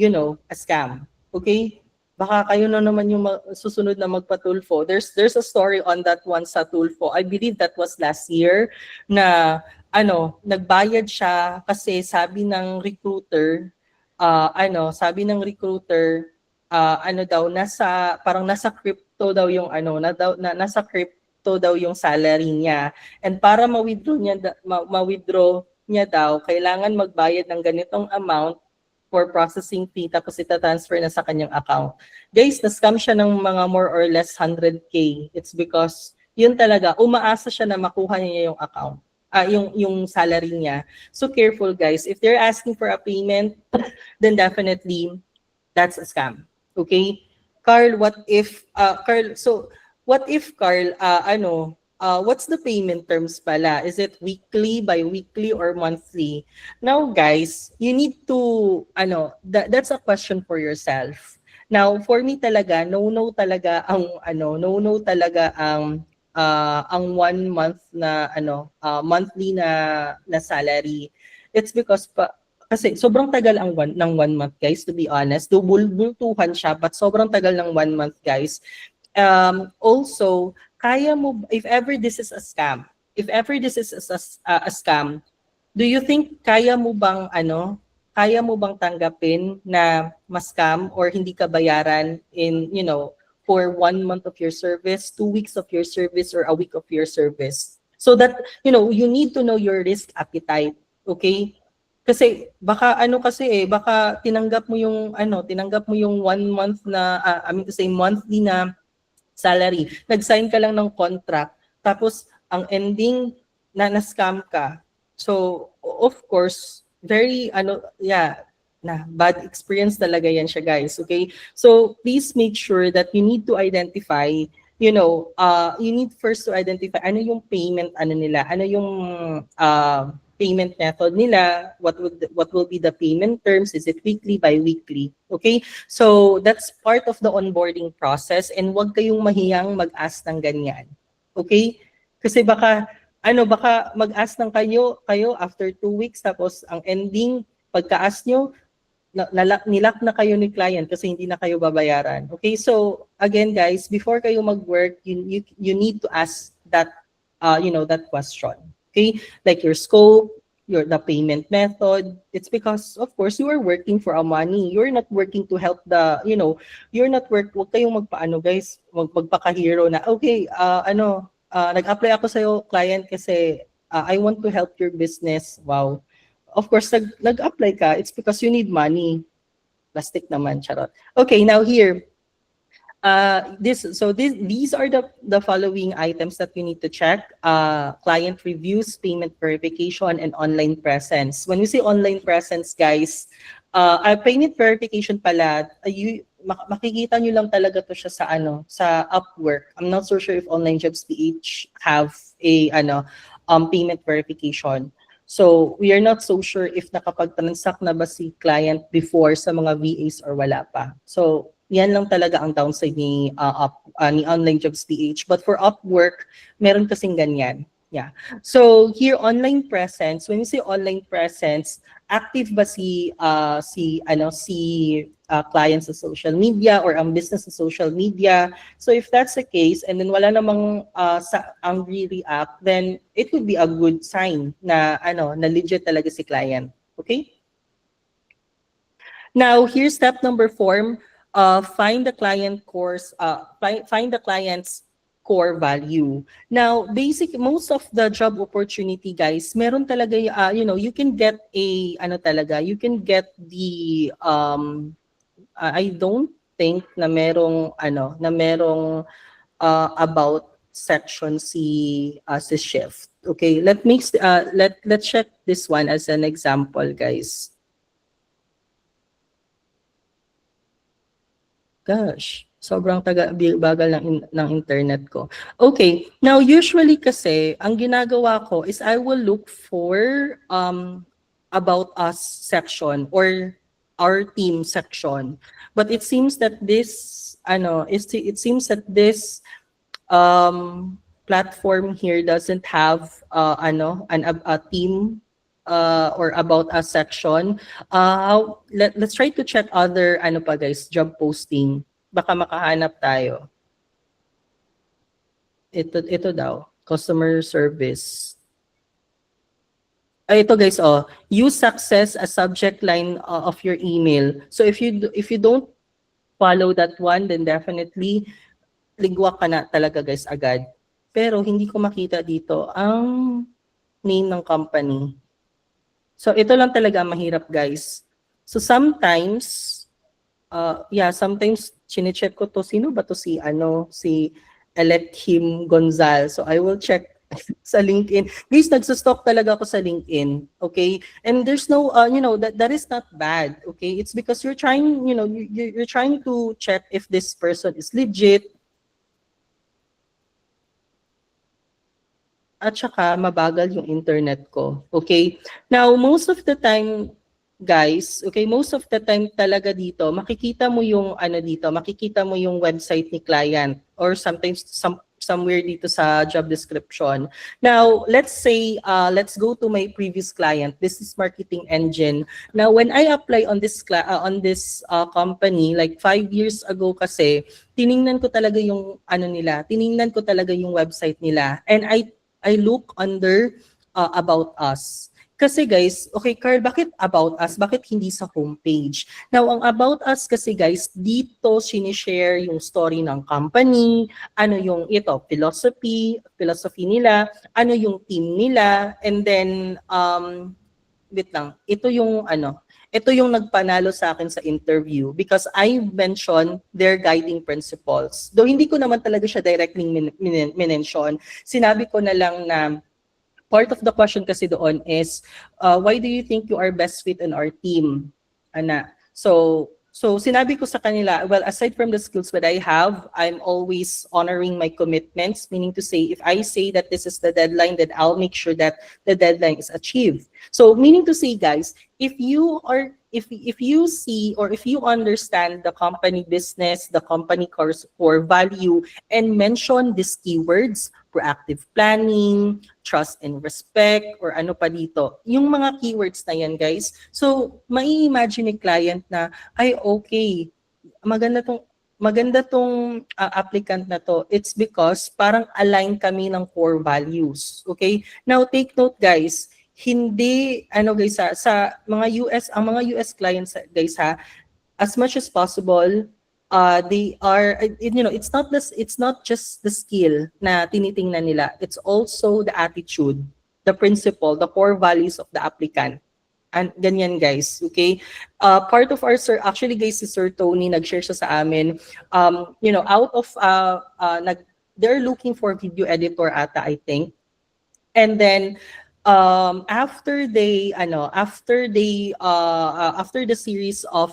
scam. Okay? Baka kayo na naman yung susunod na magpatulfo. There's a story on that one sa Tulfo. I believe that was last year na nagbayad siya kasi sabi ng recruiter, nasa crypto daw yung nasa crypto daw yung salary niya, and para ma-withdraw niya daw kailangan magbayad ng ganitong amount for processing fee, tapos ita-transfer na sa kanyang account. Guys, na-scam siya ng mga more or less 100K. It's because yun talaga, umaasa siya na makuha niya yung account. Yung salary niya. So careful, guys. If they're asking for a payment, then definitely that's a scam. Okay? Carl, what if what's the payment terms pala? Is it weekly, bi-weekly, or monthly? Now, guys, you need to that's a question for yourself. Now, for me talaga, no talaga ang 1 month na monthly na salary. It's because kasi sobrang tagal ng 1 month, guys, to be honest. Bultuhan siya, but sobrang tagal ng 1 month, guys. Also, kaya mo, if ever this is a scam, do you think kaya mo bang tanggapin na ma-scam or hindi ka bayaran in for 1 month of your service, 2 weeks of your service, or a week of your service? So that, you need to know your risk appetite, okay? Kasi baka tinanggap mo yung 1 month na, monthly na salary. Nag-sign ka lang ng contract, tapos ang ending na-scam ka. So, of course, very, bad experience talaga yan siya, guys, okay? So, please make sure that you need to identify, you need first to identify ano yung payment, ano yung payment method nila, what will be the payment terms, is it weekly, bi-weekly, okay? So, that's part of the onboarding process, and huwag kayong mahiyang mag-ask ng ganyan, okay? Kasi baka mag-ask ng kayo after 2 weeks, tapos ang ending, pagka-ask nyo, nilak na kayo ni client kasi hindi na kayo babayaran. Okay, so again guys, before kayo mag-work, you need to ask that that question. Okay, like your scope, the payment method. It's because of course you are working for a money. You're not working to help you're not wag kayong magpaano guys, magpaka-hero na okay, nag-apply ako sa client kasi I want to help your business. Wow. Of course, nag-apply ka, it's because you need money. Plastic naman, charot. Okay, now here, these are the following items that you need to check: client reviews, payment verification, and online presence. When we say online presence, guys, payment verification pala, makikita nyo lang talaga to siya sa Upwork. I'm not so sure if Online Jobs PH have a payment verification. So, we are not so sure if nakapag-transact na ba si client before sa mga VAs or wala pa. So, yan lang talaga ang downside ni Online Jobs PH. But for Upwork, meron kasing ganyan. Yeah. So, here, online presence, when you say online presence, active ba si client sa social media or ang business sa social media? So if that's the case, and then wala namang angry react, then it would be a good sign na na legit talaga si client. Okay? Now, here's step number 4. Find the client course. Find the client's core value. Now, most of the job opportunity, guys, meron talaga, you can get you can get the, I don't think na merong, about section si shift. Okay, let's check this one as an example, guys. Gosh, sobrang bagal ng internet ko. Okay, now usually kasi, ang ginagawa ko is I will look for about us section or our team section. But it seems that this platform here doesn't have a team or about us section. Let's try to check other job posting. Baka makahanap tayo. Ito daw, customer service. Ito guys, use success as subject line of your email. So if you don't follow that one, then definitely ligwak ka na talaga guys agad. Pero hindi ko makita dito ang name ng company. So ito lang talaga mahirap guys. So sometimes sometimes chine-check ko to, sino ba to si Elekhim Gonzal. So I will check sa LinkedIn. Guys, nagsustalk talaga ako sa LinkedIn, okay? And there's no that is not bad, okay? It's because you're trying, you're trying to check if this person is legit. At saka mabagal yung internet ko. Okay? Now, most of the time, guys, okay, most of the time talaga dito, makikita mo yung makikita mo yung website ni client or sometimes somewhere dito sa job description. Now, let's say, let's go to my previous client. This is Marketing Engine. Now, when I apply on this company, like 5 years ago kasi, tiningnan ko talaga yung tiningnan ko talaga yung website nila. And I look under about us. Kasi guys, okay Carl, bakit about us? Bakit hindi sa homepage? Now, ang about us kasi guys, dito sinishare yung story ng company, yung philosophy nila, yung team nila, and then, wait lang, ito yung ito yung nagpanalo sa akin sa interview because I mentioned their guiding principles. Though hindi ko naman talaga siya directly minention, sinabi ko na lang na part of the question kasi doon is, why do you think you are best fit in our team? Ana. So sinabi ko sa kanila, well, aside from the skills that I have, I'm always honoring my commitments, meaning to say, if I say that this is the deadline, then I'll make sure that the deadline is achieved. So meaning to say, guys, if you see or if you understand the company business, the company core value, and mention these keywords, proactive planning, trust and respect, or ano pa dito, yung mga keywords na yan, guys. So, mai-imagine ni client na, ay, okay, maganda tong applicant na to. It's because parang align kami ng core values. Okay? Now, take note, guys, hindi, guys, sa mga ang mga US clients, guys, as much as possible, they are, it's not just the skill na tinitingnan nila, it's also the attitude, the principle, the core values of the applicant. And ganyan, guys, okay? Part of our actually, guys, si Sir Tony nag-share siya sa amin, out of they're looking for video editor ata, I think. And then after the series of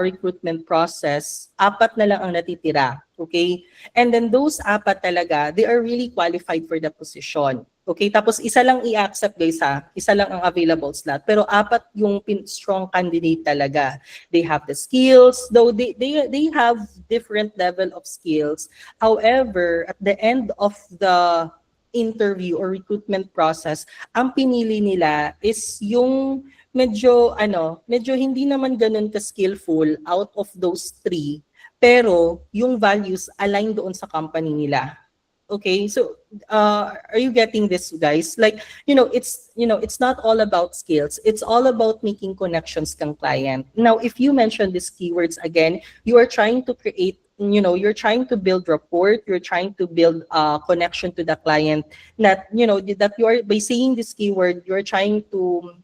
recruitment process, 4 na lang ang natitira, okay? And then those 4 talaga, they are really qualified for the position. Okay, tapos isa lang i-accept, guys, isa lang ang available slot, pero 4 yung strong candidate talaga. They have the skills, though they have different level of skills. However, at the end of the interview or recruitment process, ang pinili nila is yung medyo hindi naman ganun ka-skillful out of those 3, pero yung values align doon sa company nila. Okay, so are you getting this, guys? Like, it's not all about skills. It's all about making connections kang client. Now, if you mention these keywords again, you are trying to create, you're trying to build rapport, you're trying to build connection to the client. That, that you are, by saying this keyword, you're trying to,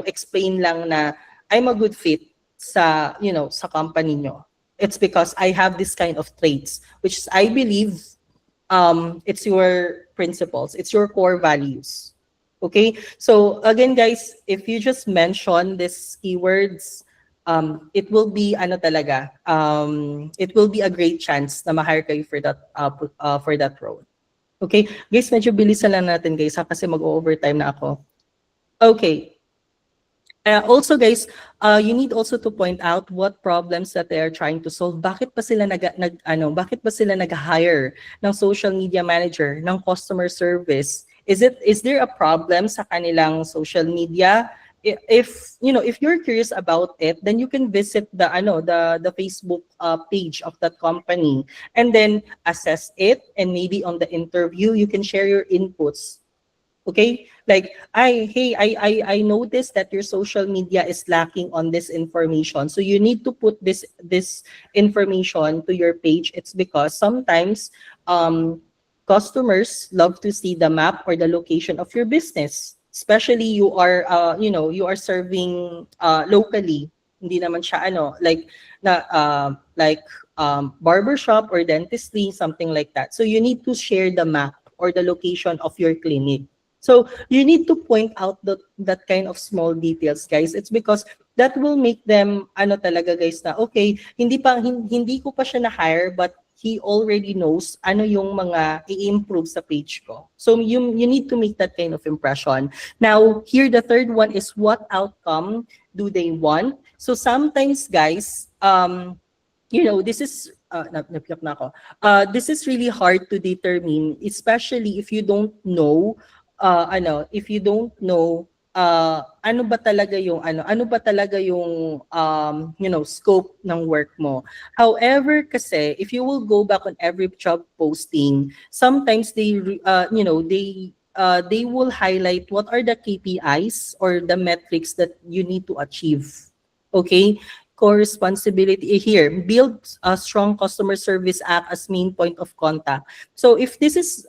explain lang na I'm a good fit sa, sa company nyo. It's because I have this kind of traits, which is, I believe, it's your principles, it's your core values. Okay, so again, guys, if you just mention these keywords, it will be it will be a great chance na ma-hire kayo for that role. Okay, guys, medyo bilisan lang natin, guys, kasi mag-overtime na ako. Okay. Also, guys, you need also to point out what problems that they are trying to solve. Bakit ba sila nag-hire ng social media manager, ng customer service? Is there a problem sa kanilang social media? If you're curious about it, then you can visit the Facebook page of that company and then assess it, and maybe on the interview you can share your inputs. Okay, like, I noticed that your social media is lacking on this information, so you need to put this information to your page. It's because sometimes customers love to see the map or the location of your business, especially you are serving locally. Hindi naman siya barbershop or dentistry, something like that. So you need to share the map or the location of your clinic. So you need to point out that kind of small details, guys. It's because that will make them talaga, guys, na okay, hindi ko pa siya na-hire, but he already knows yung mga i-improve sa page ko. So you need to make that kind of impression. Now, here the third one is, what outcome do they want? So sometimes, guys, this is this is really hard to determine, especially if you don't know ano ba talaga yung scope ng work mo. However, kasi if you will go back on every job posting, sometimes they will highlight what are the KPIs or the metrics that you need to achieve. Okay, core responsibility here, build a strong customer service act as main point of contact. So if this is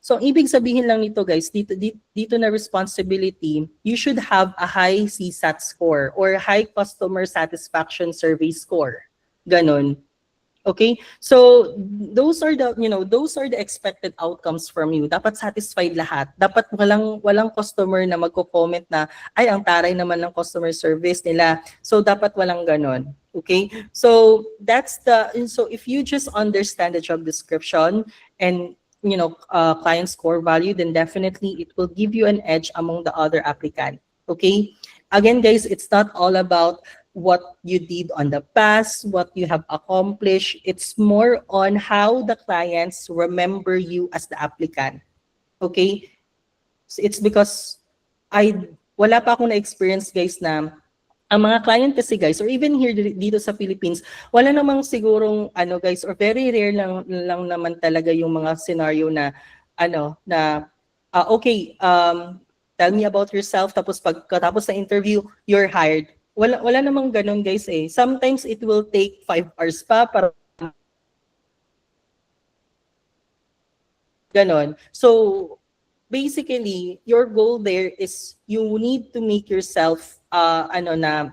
so ang ibig sabihin lang nito guys, dito na responsibility, you should have a high CSAT score or high customer satisfaction survey score. Ganon. Okay? So those are the, those are the expected outcomes from you. Dapat satisfied lahat. Dapat walang customer na magko-comment na ay ang taray naman ng customer service nila. So dapat walang ganon. Okay? So so if you just understand the job description and client score value, then definitely it will give you an edge among the other applicant. Okay? Again, guys, it's not all about what you did on the past, what you have accomplished. It's more on how the clients remember you as the applicant. Okay? So it's because wala pa akong na-experience guys na ang mga client kasi guys, or even here dito sa Philippines, wala namang sigurong guys, or very rare lang naman talaga yung mga scenario na okay, tell me about yourself, tapos pagkatapos ng interview, you're hired. Wala namang ganun guys eh. Sometimes it will take 5 hours pa para ganon. So basically, your goal there is you need to make yourself na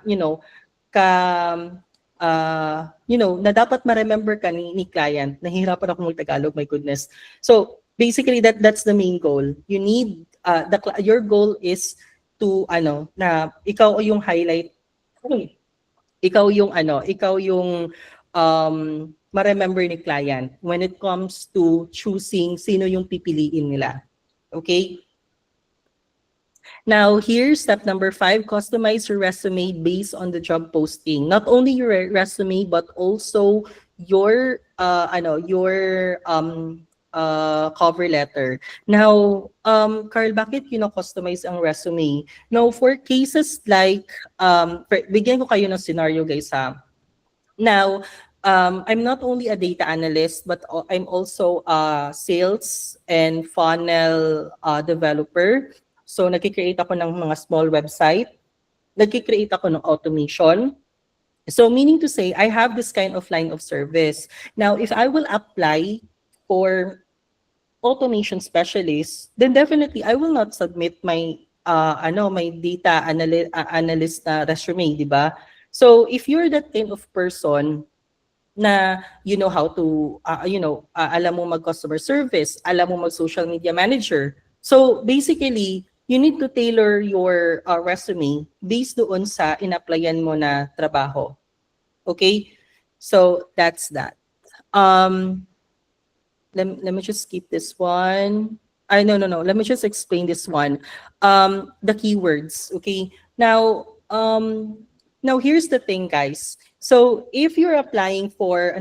dapat ma-remember ka ni client. Nahihirapan ako mag-Tagalog, my goodness. So basically that's the main goal. You need your goal is to na ikaw yung highlight. Ikaw yung ma-remember ni client when it comes to choosing sino yung pipiliin nila. Okay? Now, here's step number 5, customize your resume based on the job posting. Not only your resume, but also your cover letter. Now, Carl, bakit customize ang resume? Now, for cases like, bigyan ko kayo ng scenario guys ha. Now, I'm not only a data analyst, but I'm also a sales and funnel developer. So, nagkikreate ako ng mga small website. Nagkikreate ako ng automation. So, meaning to say, I have this kind of line of service. Now, if I will apply for automation specialist, then definitely I will not submit my my data analyst na resume, di ba? So, if you're that kind of person na you know how to alam mo mag-customer service, alam mo mag-social media manager. So, basically, you need to tailor your resume based doon sa in-applyan mo na trabaho. Okay? So, that's that. Let me just skip this one. No. Let me just explain this one. The keywords, okay? Now here's the thing, guys. So, if you're applying for,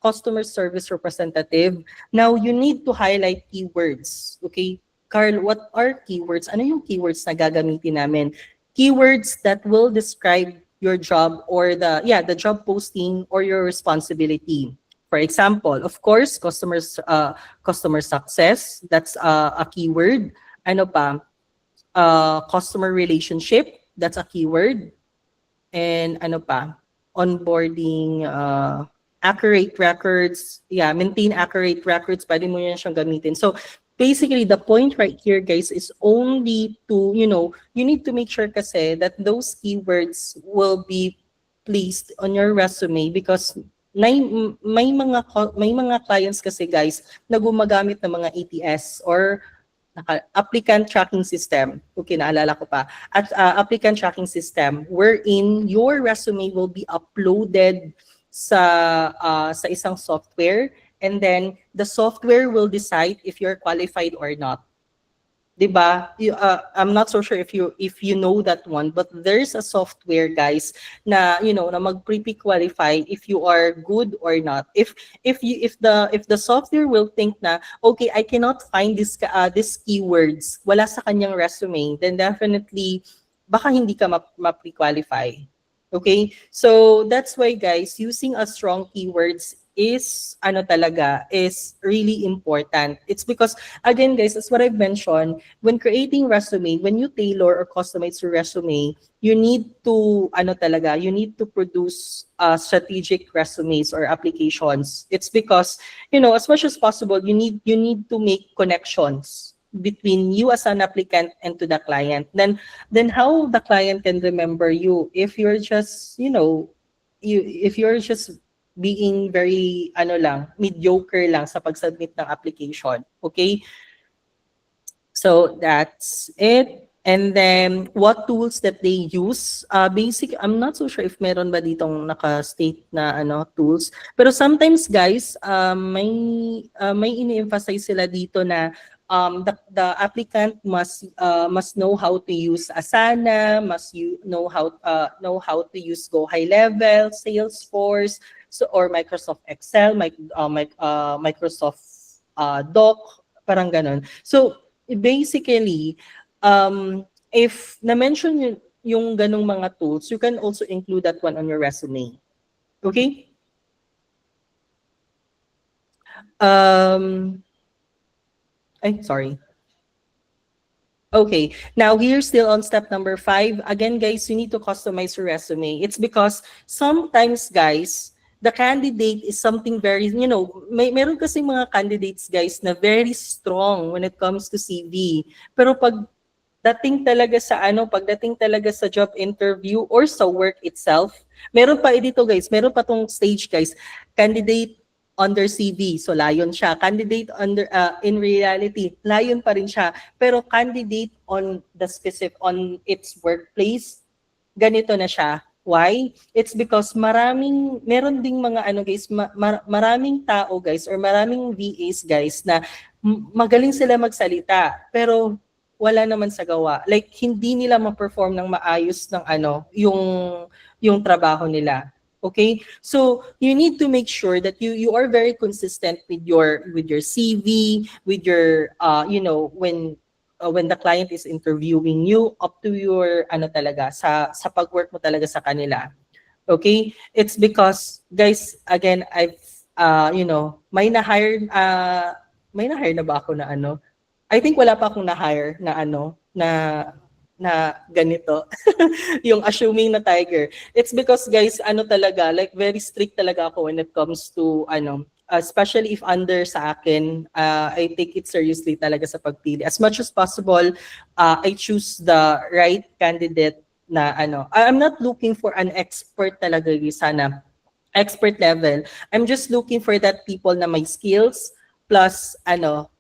customer service representative, now you need to highlight keywords, okay? Carl, what are keywords? Ano yung keywords na gagamitin namin? Keywords that will describe your job or the job posting or your responsibility. For example, of course, customer success, that's a keyword. Ano pa? Customer relationship, that's a keyword. And ano pa? Onboarding, accurate records. Yeah, maintain accurate records. Pwede mo yan siyang gamitin. So, basically, the point right here, guys, is only to, you need to make sure kasi that those keywords will be placed on your resume because may mga clients kasi, guys, na gumagamit ng mga ATS or applicant tracking system. Okay, naalala ko pa. At applicant tracking system wherein your resume will be uploaded sa isang software. And then the software will decide if you're qualified or not. Diba? I'm not so sure if you know that one, but there's a software, guys, na na mag-pre-qualify if you are good or not. If the software will think na okay, I cannot find these keywords wala sa kanyang resume, then definitely baka hindi ka ma-pre-qualify. Okay? So that's why, guys, using a strong keywords is ano talaga is really important. It's because again guys, as what I've mentioned, when creating resume, when you tailor or customize your resume, you need to ano talaga, you need to produce strategic resumes or applications. It's because, you know, as much as possible, you need to make connections between you as an applicant and to the client. Then how the client can remember you if you're just, you know, if you're just being very ano lang, mediocre lang sa pag-submit ng application. Okay? So that's it. And then what tools that they use? Basic, I'm not so sure if meron ba ditong naka-state na ano tools. Pero sometimes guys, may ini-emphasize sila dito na the applicant must know how to use Asana, must you know how to use Go High Level, Salesforce, so or Microsoft Excel, Microsoft Doc, parang ganon. So basically, if na-mention yung ganong mga tools, you can also include that one on your resume. Okay? Sorry. Okay, now here still on step number 5. Again, guys, you need to customize your resume. It's because sometimes, guys, the candidate is something very, you know, meron kasi mga candidates, guys, na very strong when it comes to CV. Pero pagdating talaga sa job interview or sa work itself, meron pa dito, guys, meron pa tong stage, guys, candidate under CV, so layon siya. Candidate under in reality, layon pa rin siya. Pero candidate on its workplace, ganito na siya. Why? It's because meron ding mga ano guys, maraming tao guys or maraming VAs guys na magaling sila magsalita pero wala naman sa gawa. Like hindi nila ma-perform ng maayos ng ano, yung trabaho nila. Okay? So you need to make sure that you are very consistent with your CV, with your you know, when the client is interviewing you, up to your ano talaga sa pag-work mo talaga sa kanila. Okay? It's because guys, again, I've you know, may na-hire na ba ako na ano? I think wala pa akong na-hire na ano na ganito. Yung assuming na tiger. It's because guys, ano talaga, like very strict talaga ako when it comes to ano, especially if under sa akin, I take it seriously talaga sa pagpili. As much as possible, I choose the right candidate na ano. I'm not looking for an expert talaga sana. Expert level. I'm just looking for that people na may skills plus ano,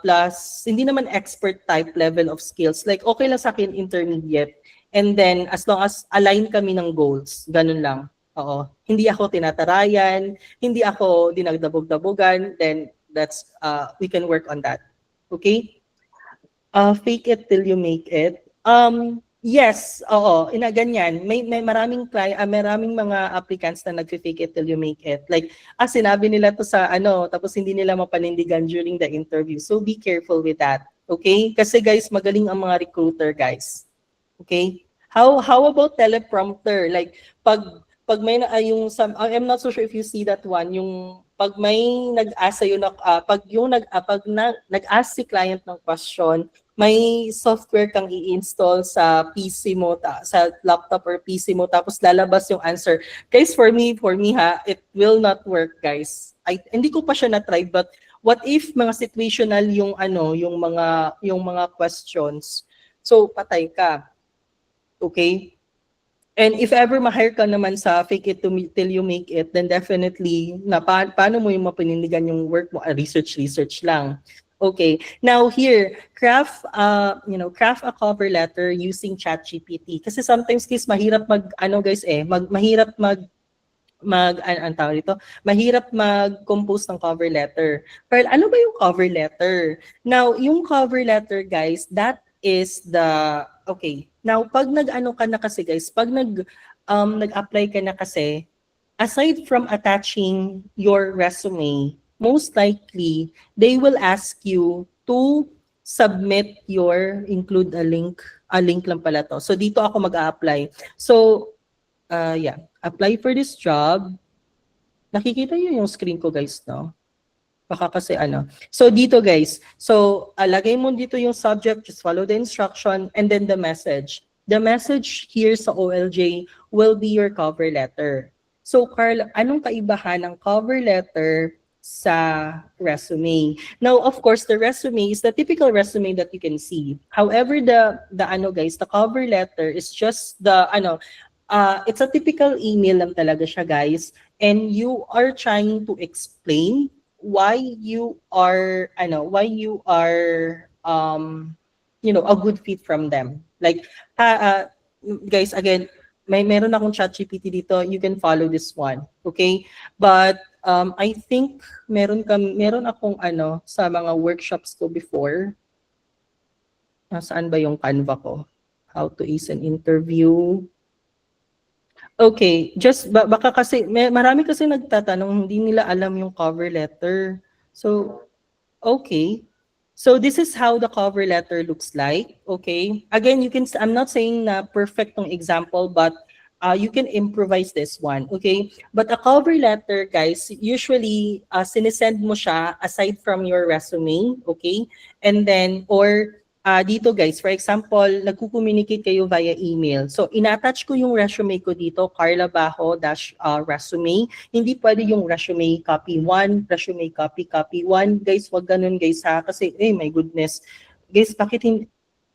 plus hindi naman expert type level of skills. Like okay lang sa akin intermediate. And then as long as align kami ng goals, ganun lang. Oo. Hindi ako tinatarayan, hindi ako dinagdabog-dabogan, then that's we can work on that. Okay? Fake it till you make it. Yes, oo, ganyan. May maraming maraming mga applicants na nagfi-fake it till you make it. Like, sinabi nila to sa ano, tapos hindi nila mapanindigan during the interview. So be careful with that. Okay? Kasi guys, magaling ang mga recruiter, guys. Okay? How about teleprompter? Like, pag may yung I'm not so sure if you see that one, yung pag may nag-ask sa'yo na pag nag-ask si client ng question, may software kang i-install sa PC mo, sa laptop or PC mo, tapos lalabas yung answer. Guys, for me ha, it will not work, guys. Hindi ko pa siya na-try, but what if mga situational yung ano, yung mga questions. So patay ka. Okay? And if ever ma-hire ka naman sa fake it till you make it, then definitely, paano mo yung mapanindigan yung work mo? Research lang. Okay. Now here, craft a cover letter using ChatGPT. Kasi sometimes guys, mahirap mahirap mag-compose ng cover letter. Pero ano ba yung cover letter? Now, yung cover letter guys, that is okay. Now, pag nag-ano ka na kasi guys, pag nag-apply ka na kasi, aside from attaching your resume, most likely, they will ask you to submit include a link lang pala to. So, dito ako mag-a-apply. So, yeah, apply for this job. Nakikita niyo yung screen ko guys, no? Baka kasi ano. So dito guys, so lagay mo dito yung subject, just follow the instruction, and then the message. The message here sa OLJ will be your cover letter. So Carl, anong kaibahan ng cover letter sa resume? Now, of course, the resume is the typical resume that you can see. However, the ano guys, the cover letter is just the ano, it's a typical email lang talaga siya guys, and you are trying to explain why you are a good fit from them, like guys, again, meron akong chat GPT dito, you can follow this one, okay? But I think meron akong ano sa mga workshops ko before. Nasaan ba yung Canva ko? How to ace an interview. Okay, just baka kasi marami kasi nagtatanong, hindi nila alam yung cover letter. So, okay. So this is how the cover letter looks like. Okay. Again, I'm not saying na perfect tong example, but you can improvise this one. Okay. But a cover letter, guys, usually sinesend mo siya aside from your resume. Okay. And then, or dito guys, for example, nagko-communicate kayo via email. So, ina-attach ko yung resume ko dito, Carla Bajo resume. Hindi pwede yung resume copy 1, resume copy 1. Guys, wag ganun guys ha. Kasi, my goodness. Guys, bakit hindi,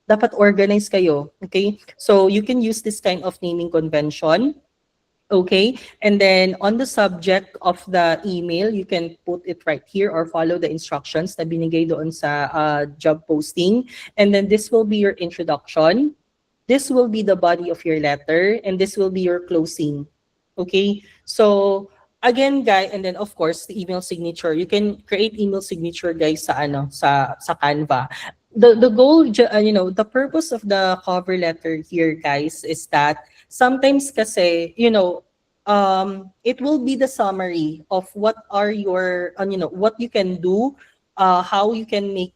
dapat organize kayo. Okay? So, you can use this kind of naming convention. Okay, and then on the subject of the email, you can put it right here or follow the instructions na binigay doon sa job posting. And then this will be your introduction. This will be the body of your letter, and this will be your closing. Okay, so again, guys, and then of course the email signature. You can create email signature, guys, sa Canva. The goal, the purpose of the cover letter here, guys, is that sometimes kasi, it will be the summary of what are your, what you can do, how you can make,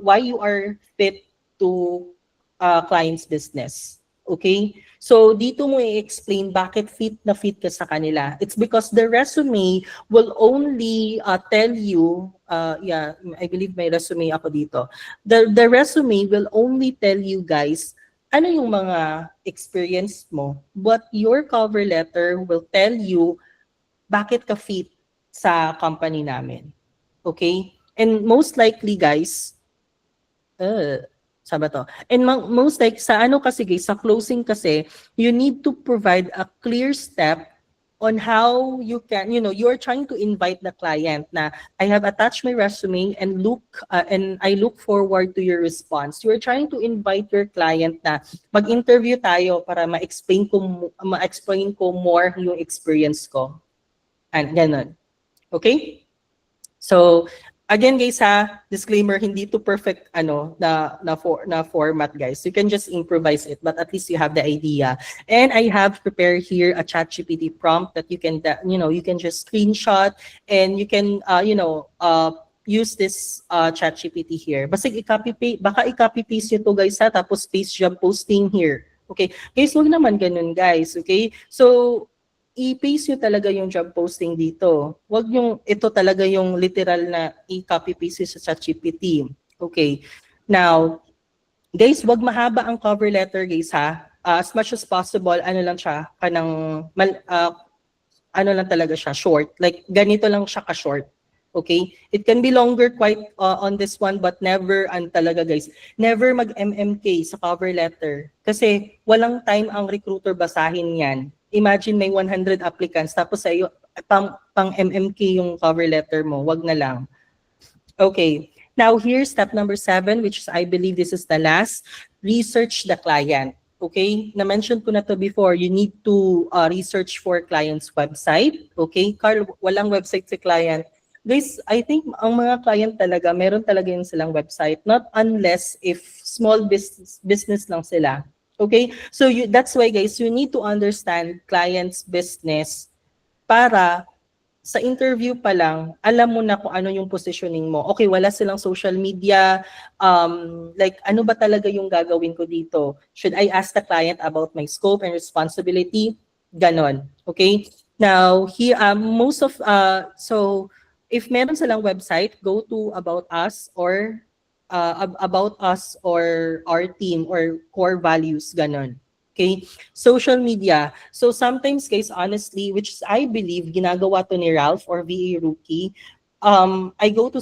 why you are fit to client's business. Okay? So, dito mo i-explain bakit fit na fit ka sa kanila. It's because the resume will only tell you, I believe may resume ako dito. The resume will only tell you guys ano yung mga experience mo, but your cover letter will tell you bakit ka fit sa company namin. Okay? And most likely, guys, saan ba to? And most like sa ano kasi guys, sa closing kasi, you need to provide a clear step on how you can, you're trying to invite the client na I have attached my resume and I look forward to your response. You're trying to invite your client na mag-interview tayo para ma-explain ko more yung experience ko. And ganun. Okay? So, again guys disclaimer, hindi to perfect na format guys. You can just improvise it, but at least you have the idea. And I have prepared here a ChatGPT prompt that you can just screenshot, and you can use this ChatGPT here. Basta i-copy paste nyo to guys tapos paste job posting here. Okay? Guys, huwag naman ganun guys. Okay? So, i-paste nyo talaga yung job posting dito. Huwag yung ito talaga yung literal na i-copy-paste sa ChatGPT. Okay. Now, guys, wag mahaba ang cover letter, guys ha. As much as possible, ano lang siya, ano lang talaga siya, short. Like, ganito lang siya ka-short. Okay? It can be longer quite on this one, but never, talaga guys, never mag-MMK sa cover letter. Kasi walang time ang recruiter basahin yan. Imagine may 100 applicants, tapos sa'yo, pang MMK yung cover letter mo, wag na lang. Okay, now here's step number 7, which is, I believe this is the last, research the client. Okay, na-mention ko na to before, you need to research for client's website. Okay, Carl, walang website si client. Guys, I think ang mga client talaga, meron talaga yun silang website, not unless if small business lang sila. Okay? So that's why guys, you need to understand client's business para sa interview pa lang, alam mo na kung ano yung positioning mo. Okay, wala silang social media, like ano ba talaga yung gagawin ko dito? Should I ask the client about my scope and responsibility? Ganon. Okay? Now, most of, so if meron silang website, go to About Us or About Us or our team or core values, ganon. Okay? Social media. So sometimes, guys, honestly, which I believe ginagawa to ni Ralph or VA Rookie, I go to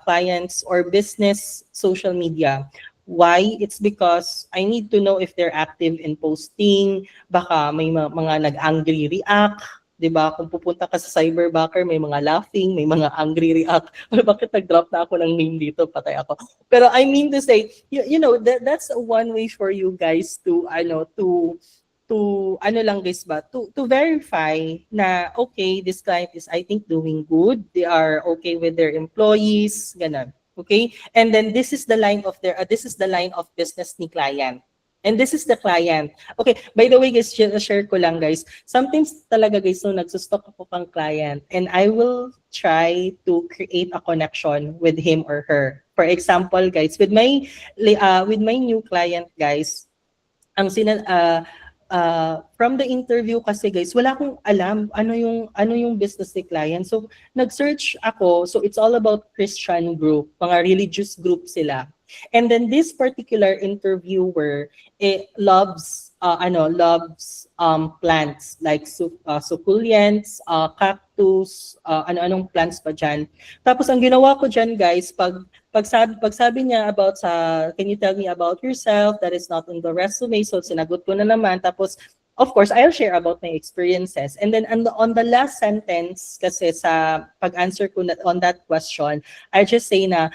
clients or business social media. Why? It's because I need to know if they're active in posting, baka may mga nag-angry react, 'di ba? Kung pupunta ka sa cyberbacker, may mga laughing, may mga angry react. Bakit nag-drop na ako ng name dito? Patay ako. Pero I mean to say, you know, that's one way for you guys to ano lang guys ba, to verify na okay, this client is I think doing good, they are okay with their employees, ganun. Okay? And then this is the line of business ni client. And this is the client. Okay, by the way guys, share ko lang guys. Sometimes talaga guys, no, nagsustock ako pang client and I will try to create a connection with him or her. For example guys, with my new client guys, ang from the interview kasi guys, wala akong alam ano yung business ni client. So nag-search ako. So it's all about Christian group, mga religious group sila. And then this particular interviewer loves plants like succulents, cactus, ano-anong plants pa dyan. Tapos ang ginawa ko dyan guys, pag sabi niya about can you tell me about yourself, that is not in the resume, so sinagot ko na naman. Tapos of course I'll share about my experiences, and then on the last sentence kasi sa pag-answer ko on that question, I just say na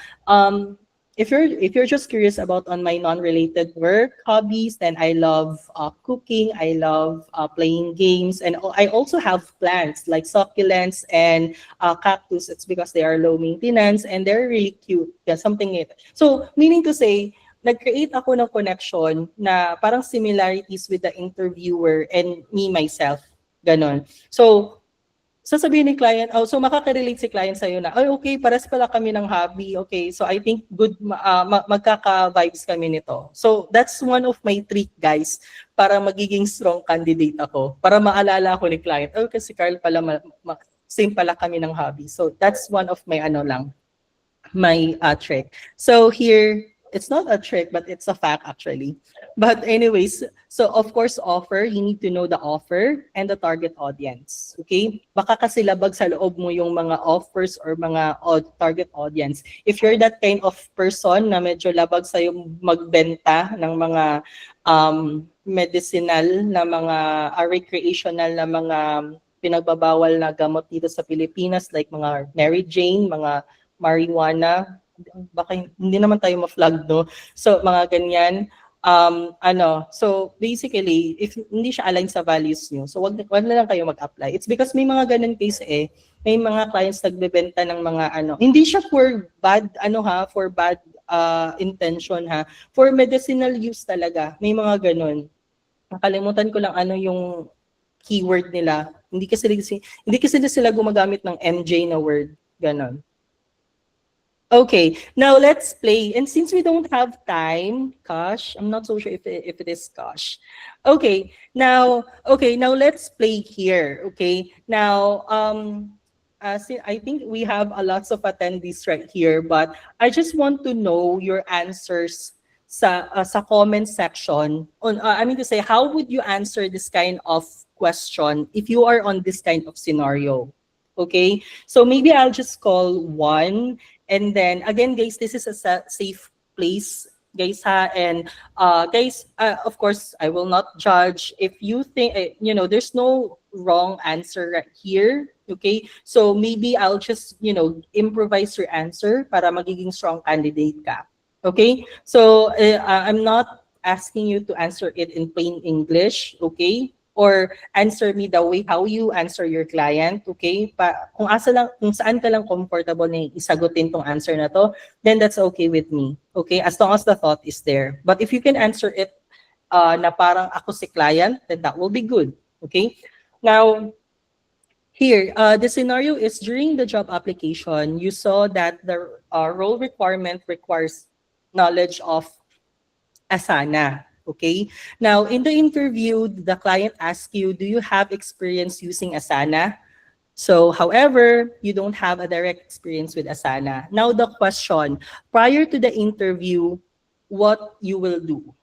if you're just curious about on my non-related work hobbies, then I love cooking, I love playing games, and I also have plants like succulents and cactus. It's because they are low maintenance and they're really cute. Yeah, something like that. So meaning to say, nag-create ako ng connection na parang similarities with the interviewer and me myself. Ganon. So sasabihin ni client, oh, so makaka-relate si client sa'yo na, ay okay, pares pala kami ng hobby. Okay, so I think good, magkaka-vibes kami nito. So that's one of my trick, guys, para magiging strong candidate ako. Para maalala ako ni client, oh, kasi Carl pala, same pala kami ng hobby. So that's one of my my trick. So here, it's not a trick, but it's a fact actually. But anyways, so of course, offer, you need to know the offer and the target audience. Okay? Baka kasi labag sa loob mo yung mga offers or mga target audience. If you're that kind of person na medyo labag sa'yo magbenta ng mga medicinal na mga recreational na mga pinagbabawal na gamot dito sa Pilipinas, like mga Mary Jane, mga marijuana, baka hindi naman tayo ma-flag, no? So, mga ganyan. So basically, if hindi siya align sa values nyo, so wag na lang kayo mag-apply. It's because may mga ganun case may mga clients nagbebenta ng mga hindi siya for bad, for bad intention ha. For medicinal use talaga, may mga ganun. Nakalimutan ko lang yung keyword nila. Hindi kasi sila gumagamit ng MJ na word, ganon. Okay, now let's play. And since we don't have time, Kosh, I'm not so sure if it is Kosh. Okay, now let's play here. Okay, now I think we have a lots of attendees right here, but I just want to know your answers sa comment section. I mean to say, how would you answer this kind of question if you are on this kind of scenario? Okay, so maybe I'll just call one. And then again, guys, this is a safe place, guys, ha. And guys, of course, I will not judge. If you think, there's no wrong answer right here. Okay, so maybe I'll just, improvise your answer para magiging strong candidate ka. Okay, so I'm not asking you to answer it in plain English. Okay, or answer me the way how you answer your client, okay? Kung saan ka lang comfortable na isagutin tong answer na to, then that's okay with me, okay? As long as the thought is there. But if you can answer it na parang ako si client, then that will be good, okay? Now, here, the scenario is during the job application, you saw that the role requirement requires knowledge of Asana. Okay? Now, in the interview, the client asks you, do you have experience using Asana? So, however, you don't have a direct experience with Asana. Now, the question, prior to the interview, what you will do?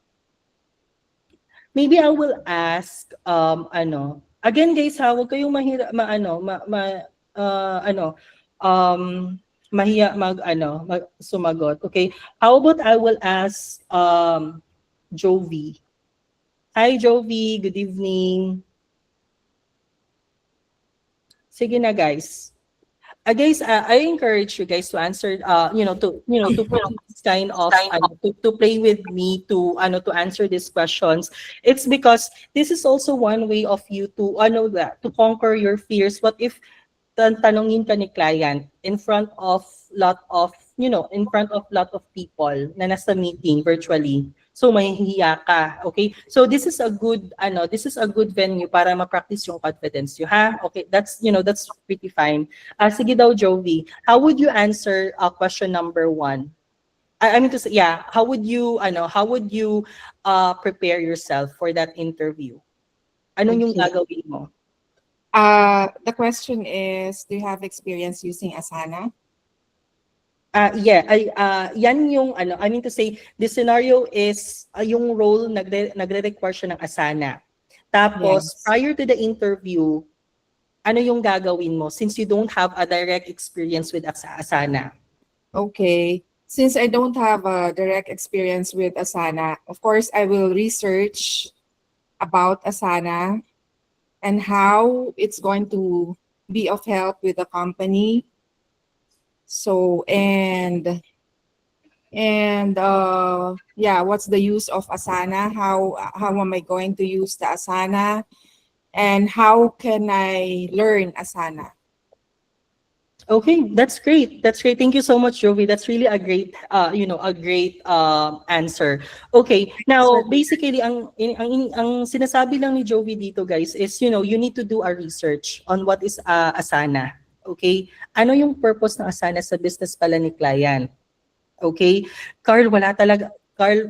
Maybe I will ask, again guys ha, huwag kayong um, mahiya sumagot. Okay, how about I will ask, Jovi. Hi Jovi, good evening. Sige na guys. Guys, I encourage you guys to answer, to play this kind of, to play with me to answer these questions. It's because this is also one way of you to, to conquer your fears. What if tanungin ka ni client in front of in front of lot of people na nasa meeting virtually. So mahihiya ka, okay? So this is a good venue para ma-practice yung confidence you, ha? Okay, that's pretty fine. Sige daw, Jovi, how would you answer question number 1? I mean to say, yeah, how would you prepare yourself for that interview? Ano yung Okay. gagawin mo? The question is, do you have experience using Asana? Yeah, yan yung I mean to say, the scenario is yung role nagre-require siya ng Asana. Tapos Yes. prior to the interview, ano yung gagawin mo since you don't have a direct experience with Asana? Okay. Since I don't have a direct experience with Asana, of course, I will research about Asana and how it's going to be of help with the company. So, yeah, what's the use of Asana? How am I going to use the Asana? And how can I learn Asana? Okay, that's great. That's great. Thank you so much, Jovi. That's really a great, a great answer. Okay, now basically, ang sinasabi lang ni Jovi dito, guys, is you need to do a research on what is Asana. Okay, ano yung purpose ng Asana sa business pala ni client? Okay, Carl, Carl,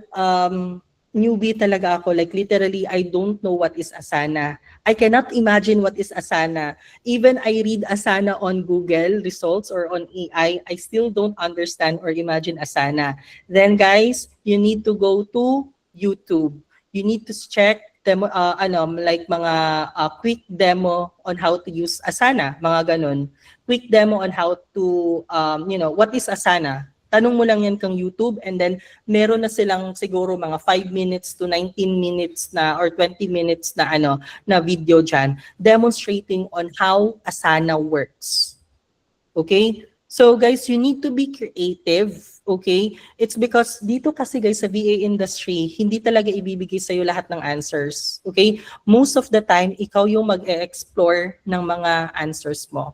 newbie talaga ako. Like literally, I don't know what is Asana. I cannot imagine what is Asana. Even I read Asana on Google results or on AI, I still don't understand or imagine Asana. Then guys, you need to go to YouTube. You need to check demo, like mga quick demo on how to use Asana, mga ganun. Quick demo on how to, what is Asana? Tanong mo lang yan kang YouTube and then meron na silang siguro mga 5 minutes to 19 minutes na or 20 minutes na na video dyan demonstrating on how Asana works. Okay? So guys, you need to be creative. Okay? It's because dito kasi guys sa VA industry, hindi talaga ibibigay sa'yo lahat ng answers. Okay? Most of the time, ikaw yung mag-explore ng mga answers mo.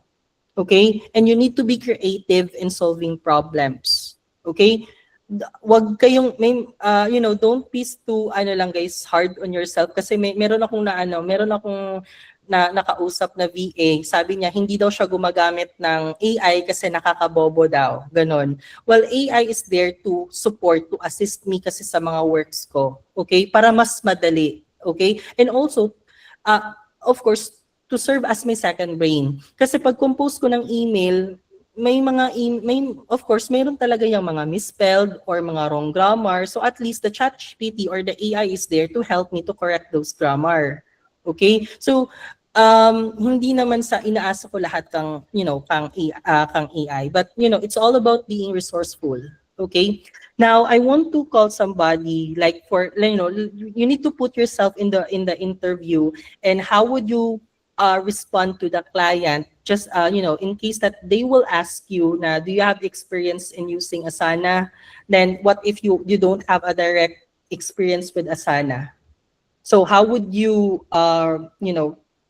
Okay? And you need to be creative in solving problems. Okay? Wag kayong don't be too lang guys hard on yourself kasi meron akong nakausap na VA. Sabi niya hindi daw siya gumagamit ng AI kasi nakakabobo daw, ganon. Well, AI is there to support, to assist me kasi sa mga works ko. Okay? Para mas madali. Okay? And also of course, to serve as my second brain. Kasi pag compose ko ng email, of course, mayroon talaga yung mga misspelled or mga wrong grammar. So at least the ChatGPT or the AI is there to help me to correct those grammar. Okay? So hindi naman sa inaasa ko lahat kang AI, but it's all about being resourceful. Okay? Now I want to call somebody like you need to put yourself in the interview and how would you respond to the client just in case that they will ask you na do you have experience in using Asana, then what if you don't have a direct experience with Asana, so how would you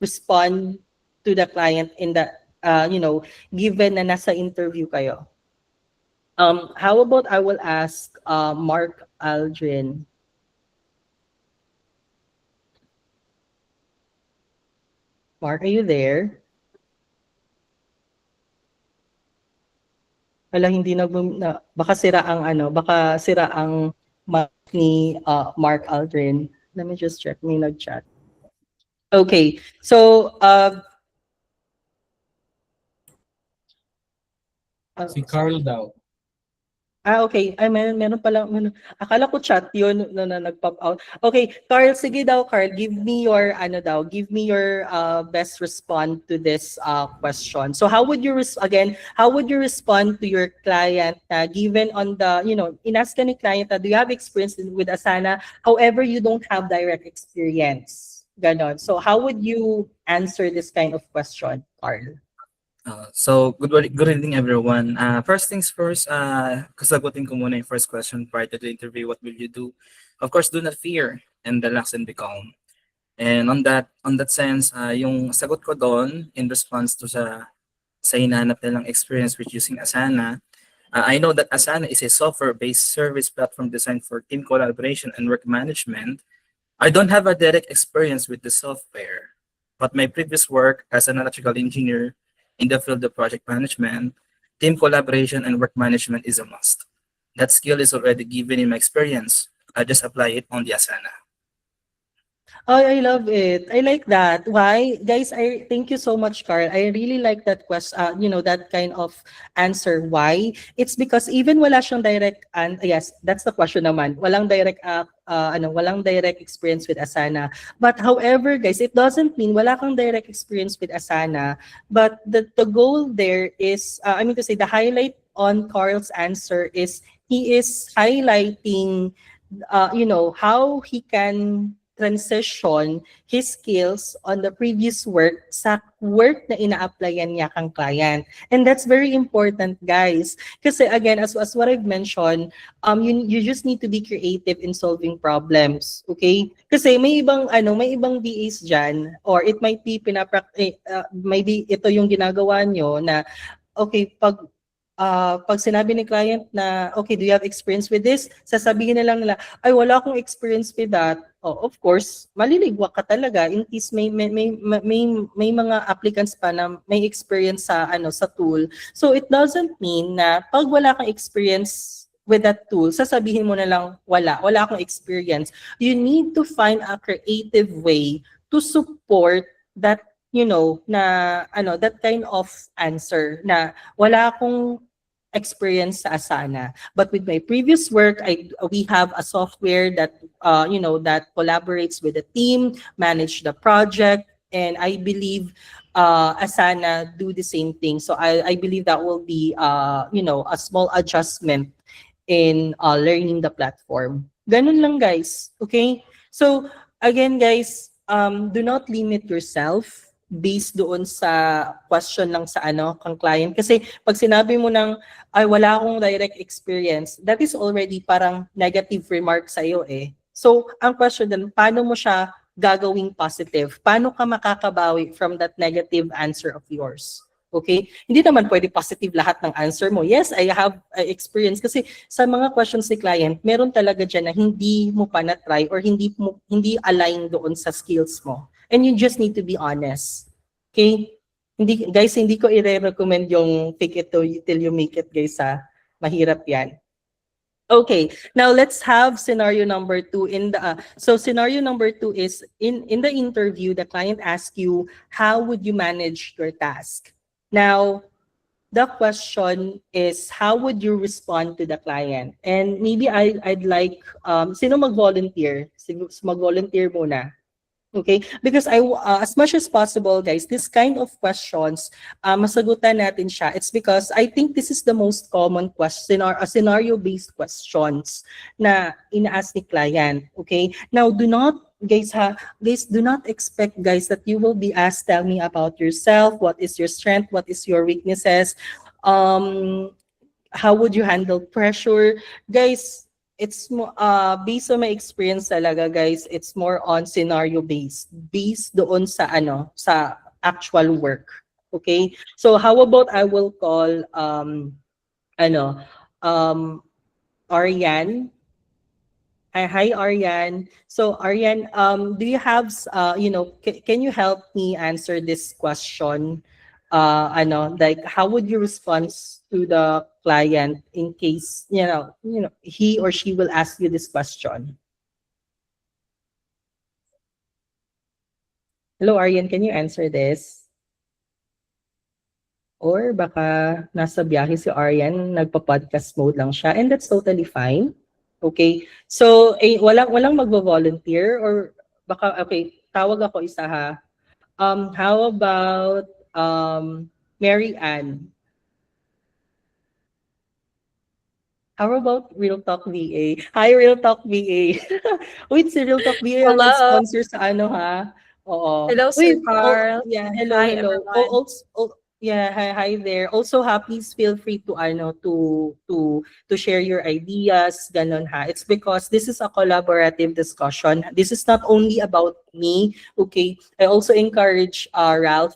respond to the client in that given na nasa interview kayo? How about I will ask Mark Aldrin. Mark, are you there? Wala, hindi baka sira ang ni Mark Aldrin. Let me just check, may nag-chat. Okay, so Si Carl daw. Okay. Ay, meron pala, akala ko chat yun na nag-pop out. Okay, Carl, sige daw, Carl, give me your, give me your best respond to this question. So how would you, how would you respond to your client na given on the, inask ka ni client na, do you have experience with Asana? However, you don't have direct experience. Ganon. So how would you answer this kind of question, Carl? Good evening, everyone. First things first, kasagutin ko muna yung first question prior to the interview. What will you do? Of course, do not fear and relax and be calm. And on that sense, yung sagot ko doon in response to sa hinahanap nilang experience with using Asana, I know that Asana is a software-based service platform designed for team collaboration and work management. I don't have a direct experience with the software, but my previous work as an electrical engineer in the field of project management, team collaboration, and work management is a must. That skill is already given in my experience. I just apply it on the Asana. Oh, I love it. I like that. Why? Guys, I thank you so much, Carl. I really like that question, that kind of answer. Why? It's because even wala siyang direct, and yes, that's the question naman. Walang direct experience with Asana. But however, guys, it doesn't mean wala kang direct experience with Asana. But the goal there is, the highlight on Carl's answer is he is highlighting, how he can transition his skills on the previous work sa work na ina-applyan niya kang client. And that's very important, guys. Kasi again, as what I've mentioned, you just need to be creative in solving problems. Okay? Kasi may ibang VAs dyan, or it might be maybe ito yung ginagawa nyo na, okay, pag sinabi ni client na, okay, do you have experience with this? Sasabihin na lang nila, ay, wala akong experience with that. Oh, of course, maliligwa ka talaga in case may mga applicants pa na may experience sa tool. So it doesn't mean na pag wala kang experience with that tool, sasabihin mo na lang, wala akong experience. You need to find a creative way to support that that kind of answer na wala akong experience sa Asana. But with my previous work, we have a software that that collaborates with the team, manage the project, and I believe Asana do the same thing. So I believe that will be a small adjustment in learning the platform. Ganun lang, guys. Okay? So again, guys, do not limit yourself based doon sa question lang sa kang client. Kasi pag sinabi mo ng, ay, wala akong direct experience, that is already parang negative remark sa iyo eh. So, ang question din, paano mo siya gagawing positive? Paano ka makakabawi from that negative answer of yours? Okay? Hindi naman pwede positive lahat ng answer mo. Yes, I have experience. Kasi sa mga questions ni client, meron talaga dyan na hindi mo pa na-try or hindi align doon sa skills mo. And you just need to be honest. Okay? Hindi ko i-recommend yung fake it till you make it, guys, ha? Mahirap yan. Okay, now let's have scenario number 2 so scenario number 2 is in the interview, the client asks you, how would you manage your task? Now, the question is, how would you respond to the client? And maybe I'd like, sino mag-volunteer? Mag-volunteer muna. Okay? Because as much as possible, guys, this kind of questions, masagutan natin siya. It's because I think this is the most common question, or scenario-based questions na ina-ask ni client. Okay? Now, do not expect, guys, that you will be asked, tell me about yourself, what is your strength, what is your weaknesses, how would you handle pressure. Guys, it's based on my experience talaga, guys, it's more on scenario based doon sa sa actual work. Okay? So how about I will call Ariane. Hi Ariane. So Ariane, do you have can you help me answer this question? like how would you respond to the client in case, he or she will ask you this question? Hello, Aryan, can you answer this? Or baka nasa biyahe si Aryan, nagpa-podcast mode lang siya, and that's totally fine. Okay? So, walang magvo-volunteer or baka, okay, tawag ako isa ha. How about Mary Ann? How about Real Talk VA? Hi, Real Talk VA. Wait, si Real Talk VA ang Hello. nag-sponsor sa ano ha? Oo. Hello, Sir Wait, Carl. yeah, hello, Hi, hello. everyone. Yeah, hi there. Also, please feel free to to share your ideas, ganon ha. It's because this is a collaborative discussion. This is not only about me, okay? I also encourage Ralph,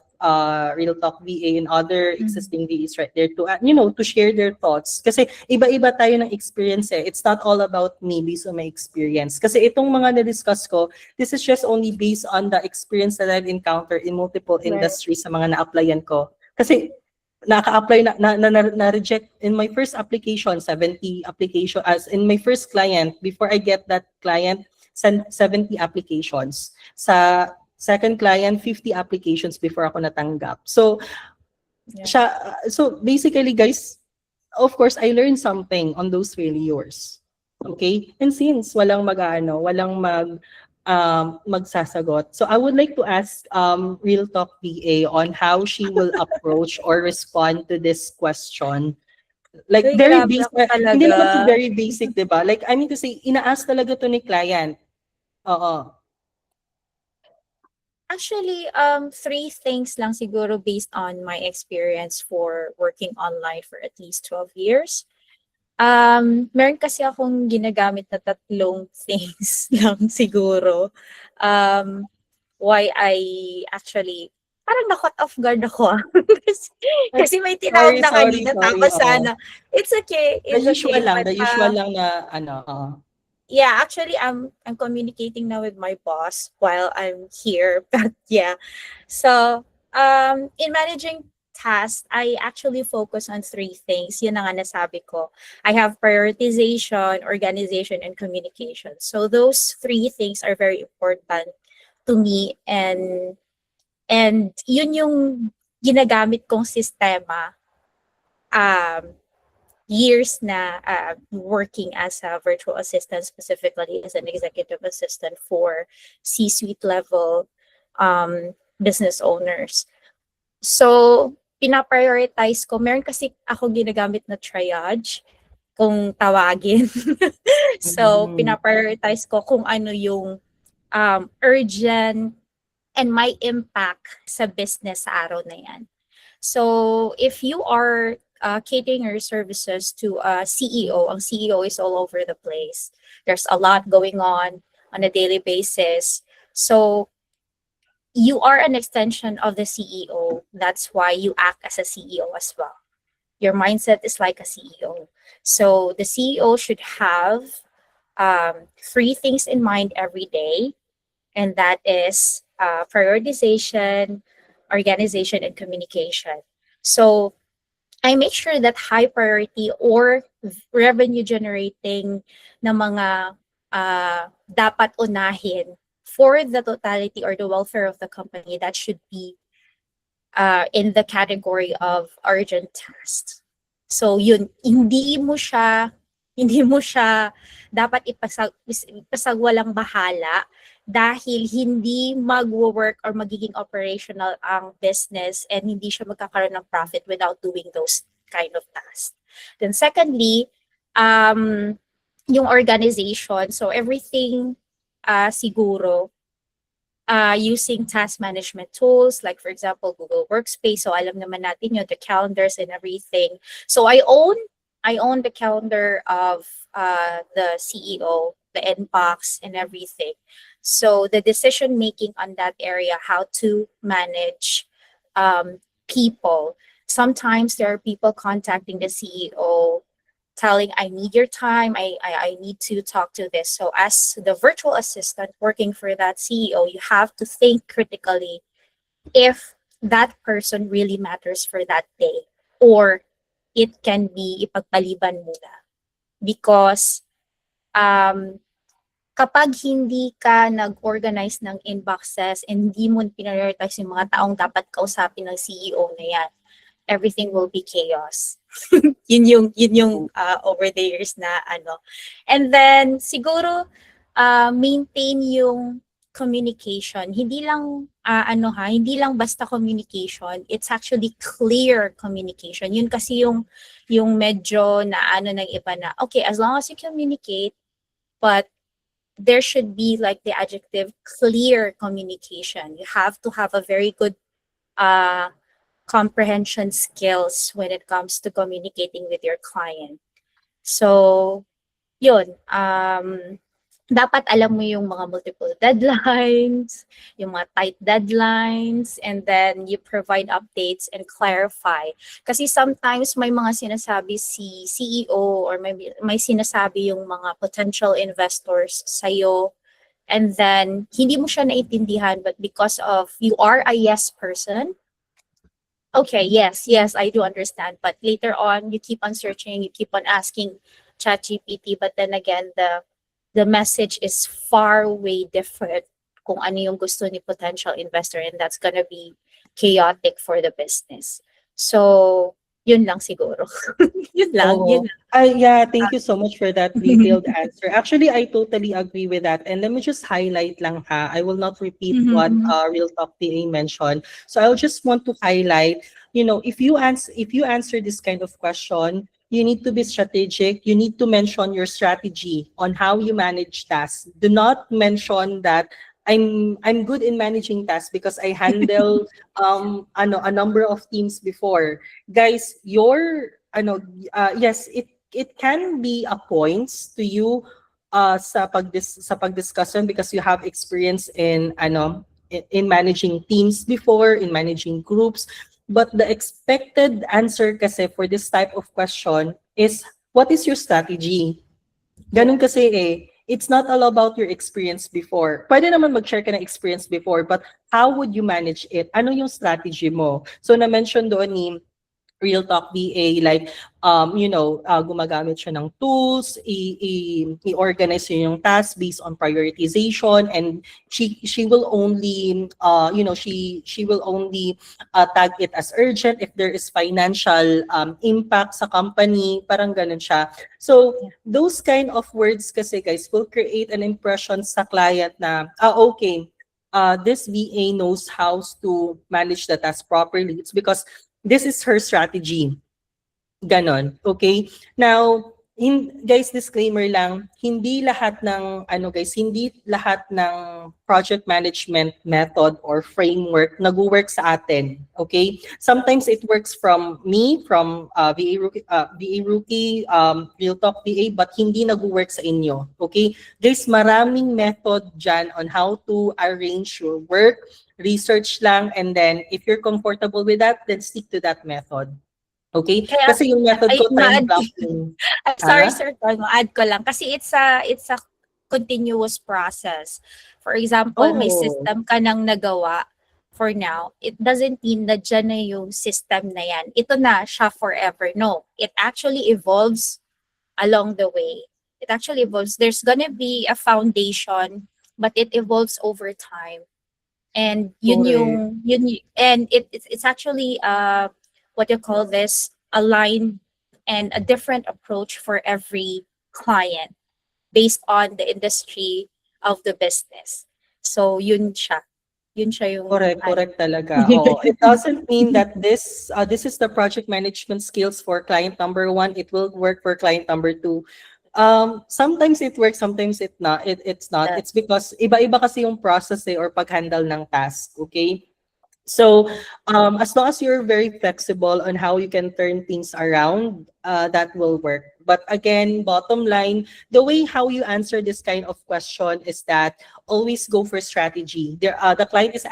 Real Talk VA, and other existing VAs right there to to share their thoughts. Kasi iba-iba tayo ng experience eh. It's not all about me based on my experience. Kasi itong mga na-discuss ko, this is just only based on the experience that I've encountered in multiple industries sa mga na-applyan ko. Kasi naka-apply na-reject in my first application, 70 application as in my first client. Before I get that client, 70 applications. Sa second client, 50 applications before ako natanggap. So, so basically guys, of course, I learned something on those failures. Okay? And since walang magsasagot. So I would like to ask Real Talk VA on how she will approach or respond to this question. Like Uy, very grabe basic, ako talaga. hindi naman to very basic, 'di ba? Like I mean to say, ina-ask talaga to ni client. Oo. Actually, three things lang siguro based on my experience for working online for at least 12 years. Meron kasi akong ginagamit na tatlong things lang siguro. Why I actually, parang na-caught off guard ako. kasi may tinawag na kanina, tapos oo. sana, it's okay. The It's usual okay, lang, but, the usual lang na yeah, actually, I'm communicating now with my boss while I'm here. But yeah, so in managing tasks, I actually focus on three things. Yun na nga nasabi ko. I have prioritization, organization, and communication. So those three things are very important to me, and yun yung ginagamit kong sistema years na working as a virtual assistant, specifically as an executive assistant for C-suite level business owners. So, pinaprioritize ko. Meron kasi ako ginagamit na triage, kung tawagin. So, pinaprioritize ko kung ano yung urgent and may impact sa business sa araw na yan. So, if you are catering your services to a CEO, ang CEO is all over the place. There's a lot going on a daily basis. So, you are an extension of the CEO. That's why you act as a CEO as well. Your mindset is like a CEO. So, the CEO should have three things in mind every day, and that is prioritization, organization, and communication. So I make sure that high priority or revenue generating na mga dapat unahin for the totality or the welfare of the company, that should be in the category of urgent tasks. So yun, hindi mo siya dapat ipasagwalang bahala dahil hindi magwo-work or magiging operational ang business and hindi siya magkakaroon ng profit without doing those kind of tasks. Then secondly, yung organization. So everything siguro using task management tools, like for example, Google Workspace. So alam naman natin yun, the calendars and everything. So I own the calendar of the CEO, the inbox and everything. So the decision making on that area, how to manage people. Sometimes there are people contacting the CEO telling, I need your time, I need to talk to this. So as the virtual assistant working for that CEO, you have to think critically if that person really matters for that day, or it can be ipagpaliban mo na. Because kapag hindi ka nag-organize ng inboxes and hindi mo prioritize yung mga taong dapat kausapin ng CEO na yan, everything will be chaos. yun yung over the years na ano. And then siguro maintain yung communication. Hindi lang hindi lang basta communication, it's actually clear communication. Yun kasi yung medyo na ano ng iba na, okay, as long as you communicate, but there should be like the adjective clear communication. You have to have a very good comprehension skills when it comes to communicating with your client. So, yun. Dapat alam mo yung mga multiple deadlines, yung mga tight deadlines, and then you provide updates and clarify. Kasi sometimes may mga sinasabi si CEO or may sinasabi yung mga potential investors sa'yo, and then hindi mo siya naintindihan, but because of you are a yes person, okay, yes, I do understand. But later on, you keep on searching, you keep on asking ChatGPT, but then again, the message is far way different kung ano yung gusto ni potential investor, and that's gonna be chaotic for the business. So, yun lang siguro. Yun lang. Oo. Yeah, thank you so much for that detailed answer. Actually, I totally agree with that. And let me just highlight lang ha. I will not repeat what Real Talk PA mentioned. So I'll just want to highlight, if you answer this kind of question, you need to be strategic. You need to mention your strategy on how you manage tasks. Do not mention that I'm good in managing tasks because I handle a number of teams before. Guys, yes, it can be a points to you sa pagdiscussion because you have experience in managing teams before, in managing groups. But the expected answer kasi for this type of question is, what is your strategy? Ganun kasi it's not all about your experience before. Pwede naman mag-share ka ng experience before, but how would you manage it? Ano yung strategy mo? So na-mention doon ni Real Talk BA, like, gumagamit siya ng tools, i-organize niya yung task based on prioritization, and she will only, she will only tag it as urgent if there is financial impact sa company, parang ganun siya. So, those kind of words kasi guys will create an impression sa client na, okay, this VA knows how to manage the task properly. It's because this is her strategy. Ganon. Okay? Now, guys, disclaimer lang, hindi lahat ng project management method or framework nag-work sa atin. Okay? Sometimes it works from me, from VA Rookie, Real Talk VA, but hindi nag-work sa inyo. Okay? There's maraming method dyan on how to arrange your work. Research lang, and then if you're comfortable with that, then stick to that method. Okay? Kaya, Kasi yung method ko, time ma-add- blocking. I'm sorry, sir, add ko lang. Kasi it's a continuous process. For example, may Oh. system ka nang nagawa for now. It doesn't mean na dyan na yung system na yan. Ito na siya forever. No. It actually evolves along the way. It actually evolves. There's gonna be a foundation, but it evolves over time. And it's actually what you call this, aligned and a different approach for every client based on the industry of the business. So yun siya yung Correct talaga. Oh, it doesn't mean that this is the project management skills for client number 1. It will work for client number 2. Sometimes it works, sometimes it's not. It's because iba-iba kasi yung process or pag-handle ng task. Okay. So, as long as you're very flexible on how you can turn things around, that will work. But again, bottom line, the way how you answer this kind of question is that always go for strategy. The client is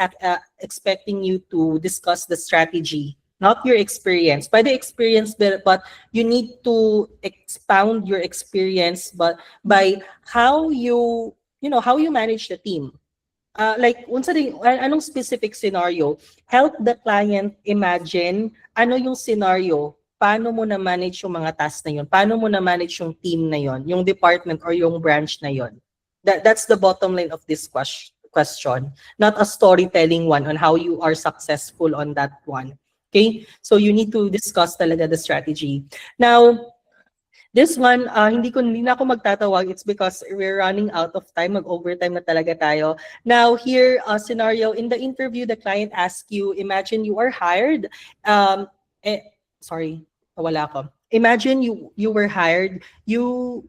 expecting you to discuss the strategy, not your experience. By the experience, but you need to expound your experience, but by how you manage the team. like anong specific scenario, help the client imagine ano yung scenario, paano mo na manage yung mga tasks na yun, paano mo na manage yung team na yun, yung department or yung branch na yun. That's the bottom line of this question, not a storytelling one on how you are successful on that one. Okay, so you need to discuss talaga the strategy. Now, this one, hindi na ako magtatawag. It's because we're running out of time. Mag-overtime na talaga tayo. Now, here, scenario, in the interview, the client asks you, imagine you are hired. Sorry, wala ko. Imagine you were hired, you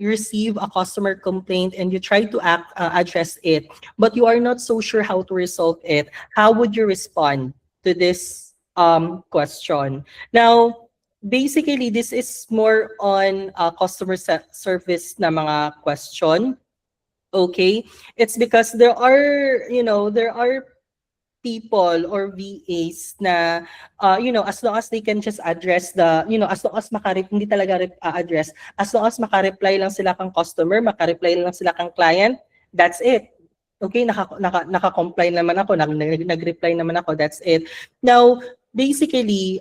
receive a customer complaint and you try to address it, but you are not so sure how to resolve it. How would you respond to this question? Now, basically, this is more on customer service na mga question. Okay, it's because there are people or VAs na as long as they can just address the as long as hindi talaga address, as long as maka-reply lang sila kang customer, maka-reply lang sila kang client, that's it. Okay, naka-comply naman ako, nag-reply naman ako, that's it. Now, basically,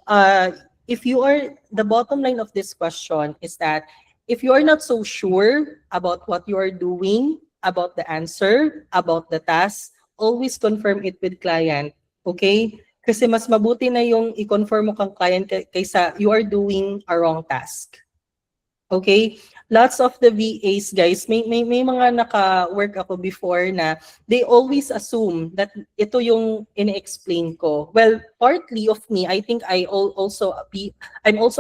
if you are, the bottom line of this question is that if you are not so sure about what you are doing, about the answer, about the task, always confirm it with client, okay? Kasi mas mabuti na yung i-confirm mo kang client kaysa you are doing a wrong task. Okay? Lots of the VAs, guys, may mga naka-work ako before na they always assume that ito yung ine-explain ko. Well, partly of me, I think I'm also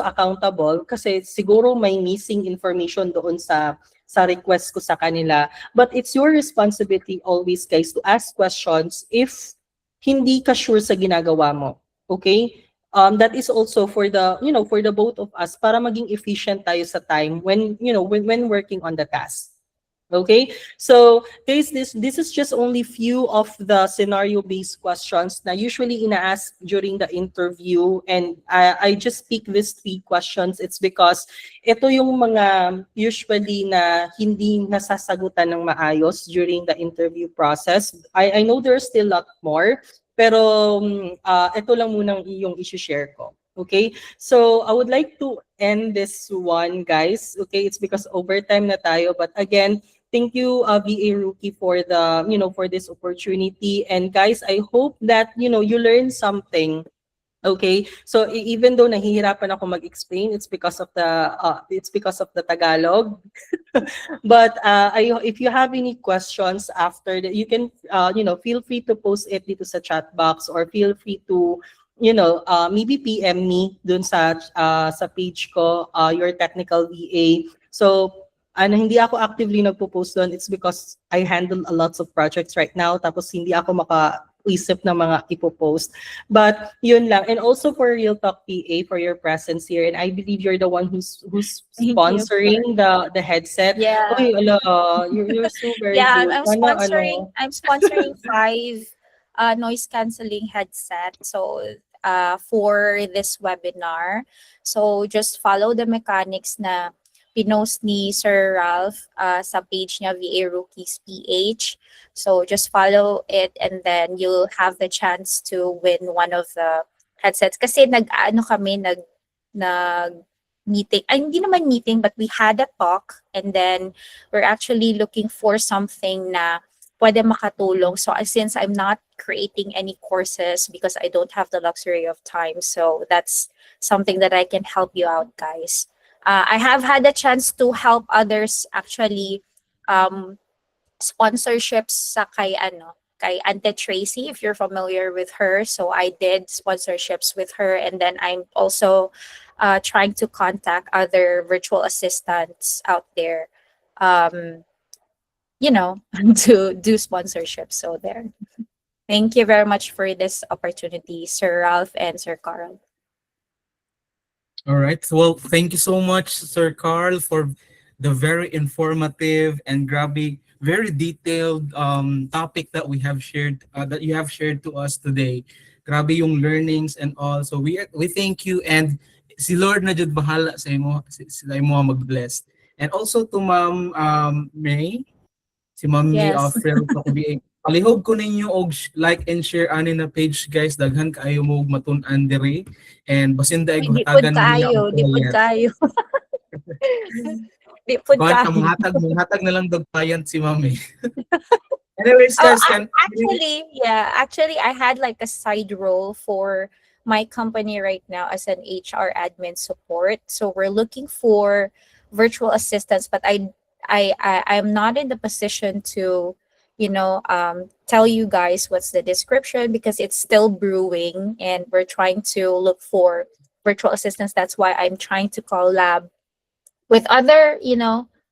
accountable kasi siguro may missing information doon sa request ko sa kanila. But it's your responsibility always, guys, to ask questions if hindi ka sure sa ginagawa mo. Okay? That is also for the both of us para maging efficient tayo sa time when working on the task. Okay, so guys, this is just only few of the scenario-based questions na usually ina-ask during the interview, and I just pick these 3 questions. It's because ito yung mga usually na hindi nasasagutan ng maayos during the interview process. I know there's still a lot more, pero ito lang munang yung i-share ko. Okay, so I would like to end this one, guys. Okay, it's because overtime na tayo, but again, thank you, VA Rookie, for the for this opportunity. And guys, I hope that you learn something. Okay, so even though nahihirapan ako mag-explain, it's because of the Tagalog. But if you have any questions after that, you can feel free to post it dito sa chat box, or feel free to maybe PM me dun sa page ko, your technical VA. So hindi ako actively nagpo-post doon. It's because I handle a lots of projects right now, tapos hindi ako makaisip ng mga ipo-post. But yun lang. And also for Real Talk PA, for your presence here, and I believe you're the one who's Thank you. sponsoring the headset. Yeah. Okay, you're so very Yeah, good. I'm sponsoring 5 noise canceling headset. So for this webinar, so just follow the mechanics na pinost ni Sir Ralph sa page niya, VA Rookies PH. So just follow it, and then you'll have the chance to win one of the headsets. Kasi nag meeting, hindi naman meeting, but we had a talk, and then we're actually looking for something na pwede makatulong. So since I'm not creating any courses because I don't have the luxury of time, so that's something that I can help you out, guys. I have had a chance to help others actually sponsorships sa kay Ante Tracy, if you're familiar with her. So I did sponsorships with her, and then I'm also trying to contact other virtual assistants out there to do sponsorships. So there. Thank you very much for this opportunity, Sir Ralph and Sir Carl. All right. Well, thank you so much, Sir Carl, for the very informative and very detailed topic that we have shared, that you have shared to us today. Grabe yung learnings and all. So we thank you, and si Lord na jud bahala sa imo, sila imo mag-bless. And also to Ma'am May, si Ma'am May Yes. of Real Talk VA. Palihog ko ninyo og like and share ani na page guys, daghan kaayo mo og matun-an diri and basin daig Di pod hatagan kayo, di pod kayo. Di pod Kuhan ka kayo. manghatag na lang dog client si Mami. Anyways Oh, guys, actually, I had like a side role for my company right now as an HR admin support. So we're looking for virtual assistants, but I'm not in the position to, tell you guys what's the description because it's still brewing and we're trying to look for virtual assistants. That's why I'm trying to collab with other,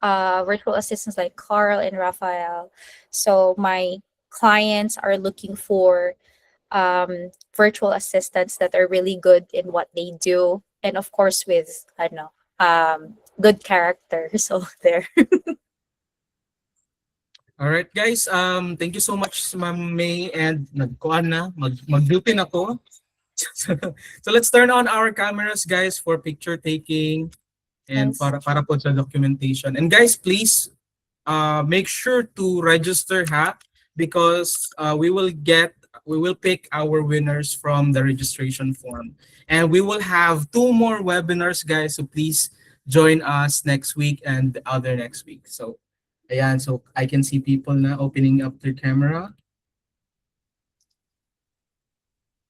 virtual assistants like Carl and Raphael. So my clients are looking for virtual assistants that are really good in what they do, and of course with I don't know good characters over there. all right guys, thank you so much Ma'am May and nagkuan na mag-duty na ko. So let's turn on our cameras guys for picture taking and Yes. para po sa documentation. And guys, please make sure to register because we will pick our winners from the registration form. And we will have 2 more webinars guys, so please join us next week and the other next week. So ayan, so I can see people na opening up their camera.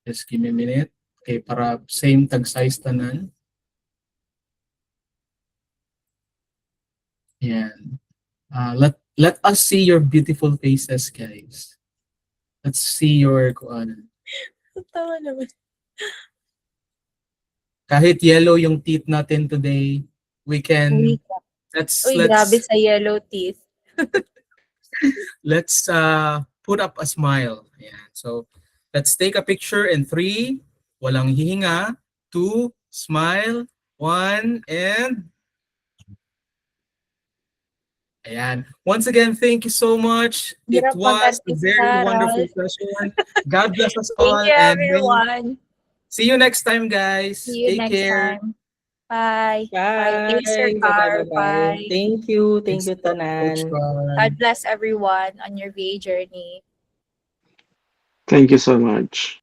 Just give me a minute. Okay, para same tag size tanan. Ayan. Let us see your beautiful faces, guys. Let's see your kuan. Tawa naman. Kahit yellow yung teeth natin today, we can Uy, grabe sa yellow teeth. let's put up a smile. Ayan. So let's take a picture in 3, walang hihinga, 2, smile, 1, and ayan. Once again, thank you so much. It Hirap was a mag-artist, very Carol. wonderful session. God bless us all. Thank you, And everyone. see you next time, guys. See you Take next care. time. Bye. Bye. Thanks, Sir Bye-bye, Carl. bye-bye. Bye. Thank you. Thank Thanks, you, Coach Tanan. Carl. God bless everyone on your VA journey. Thank you so much.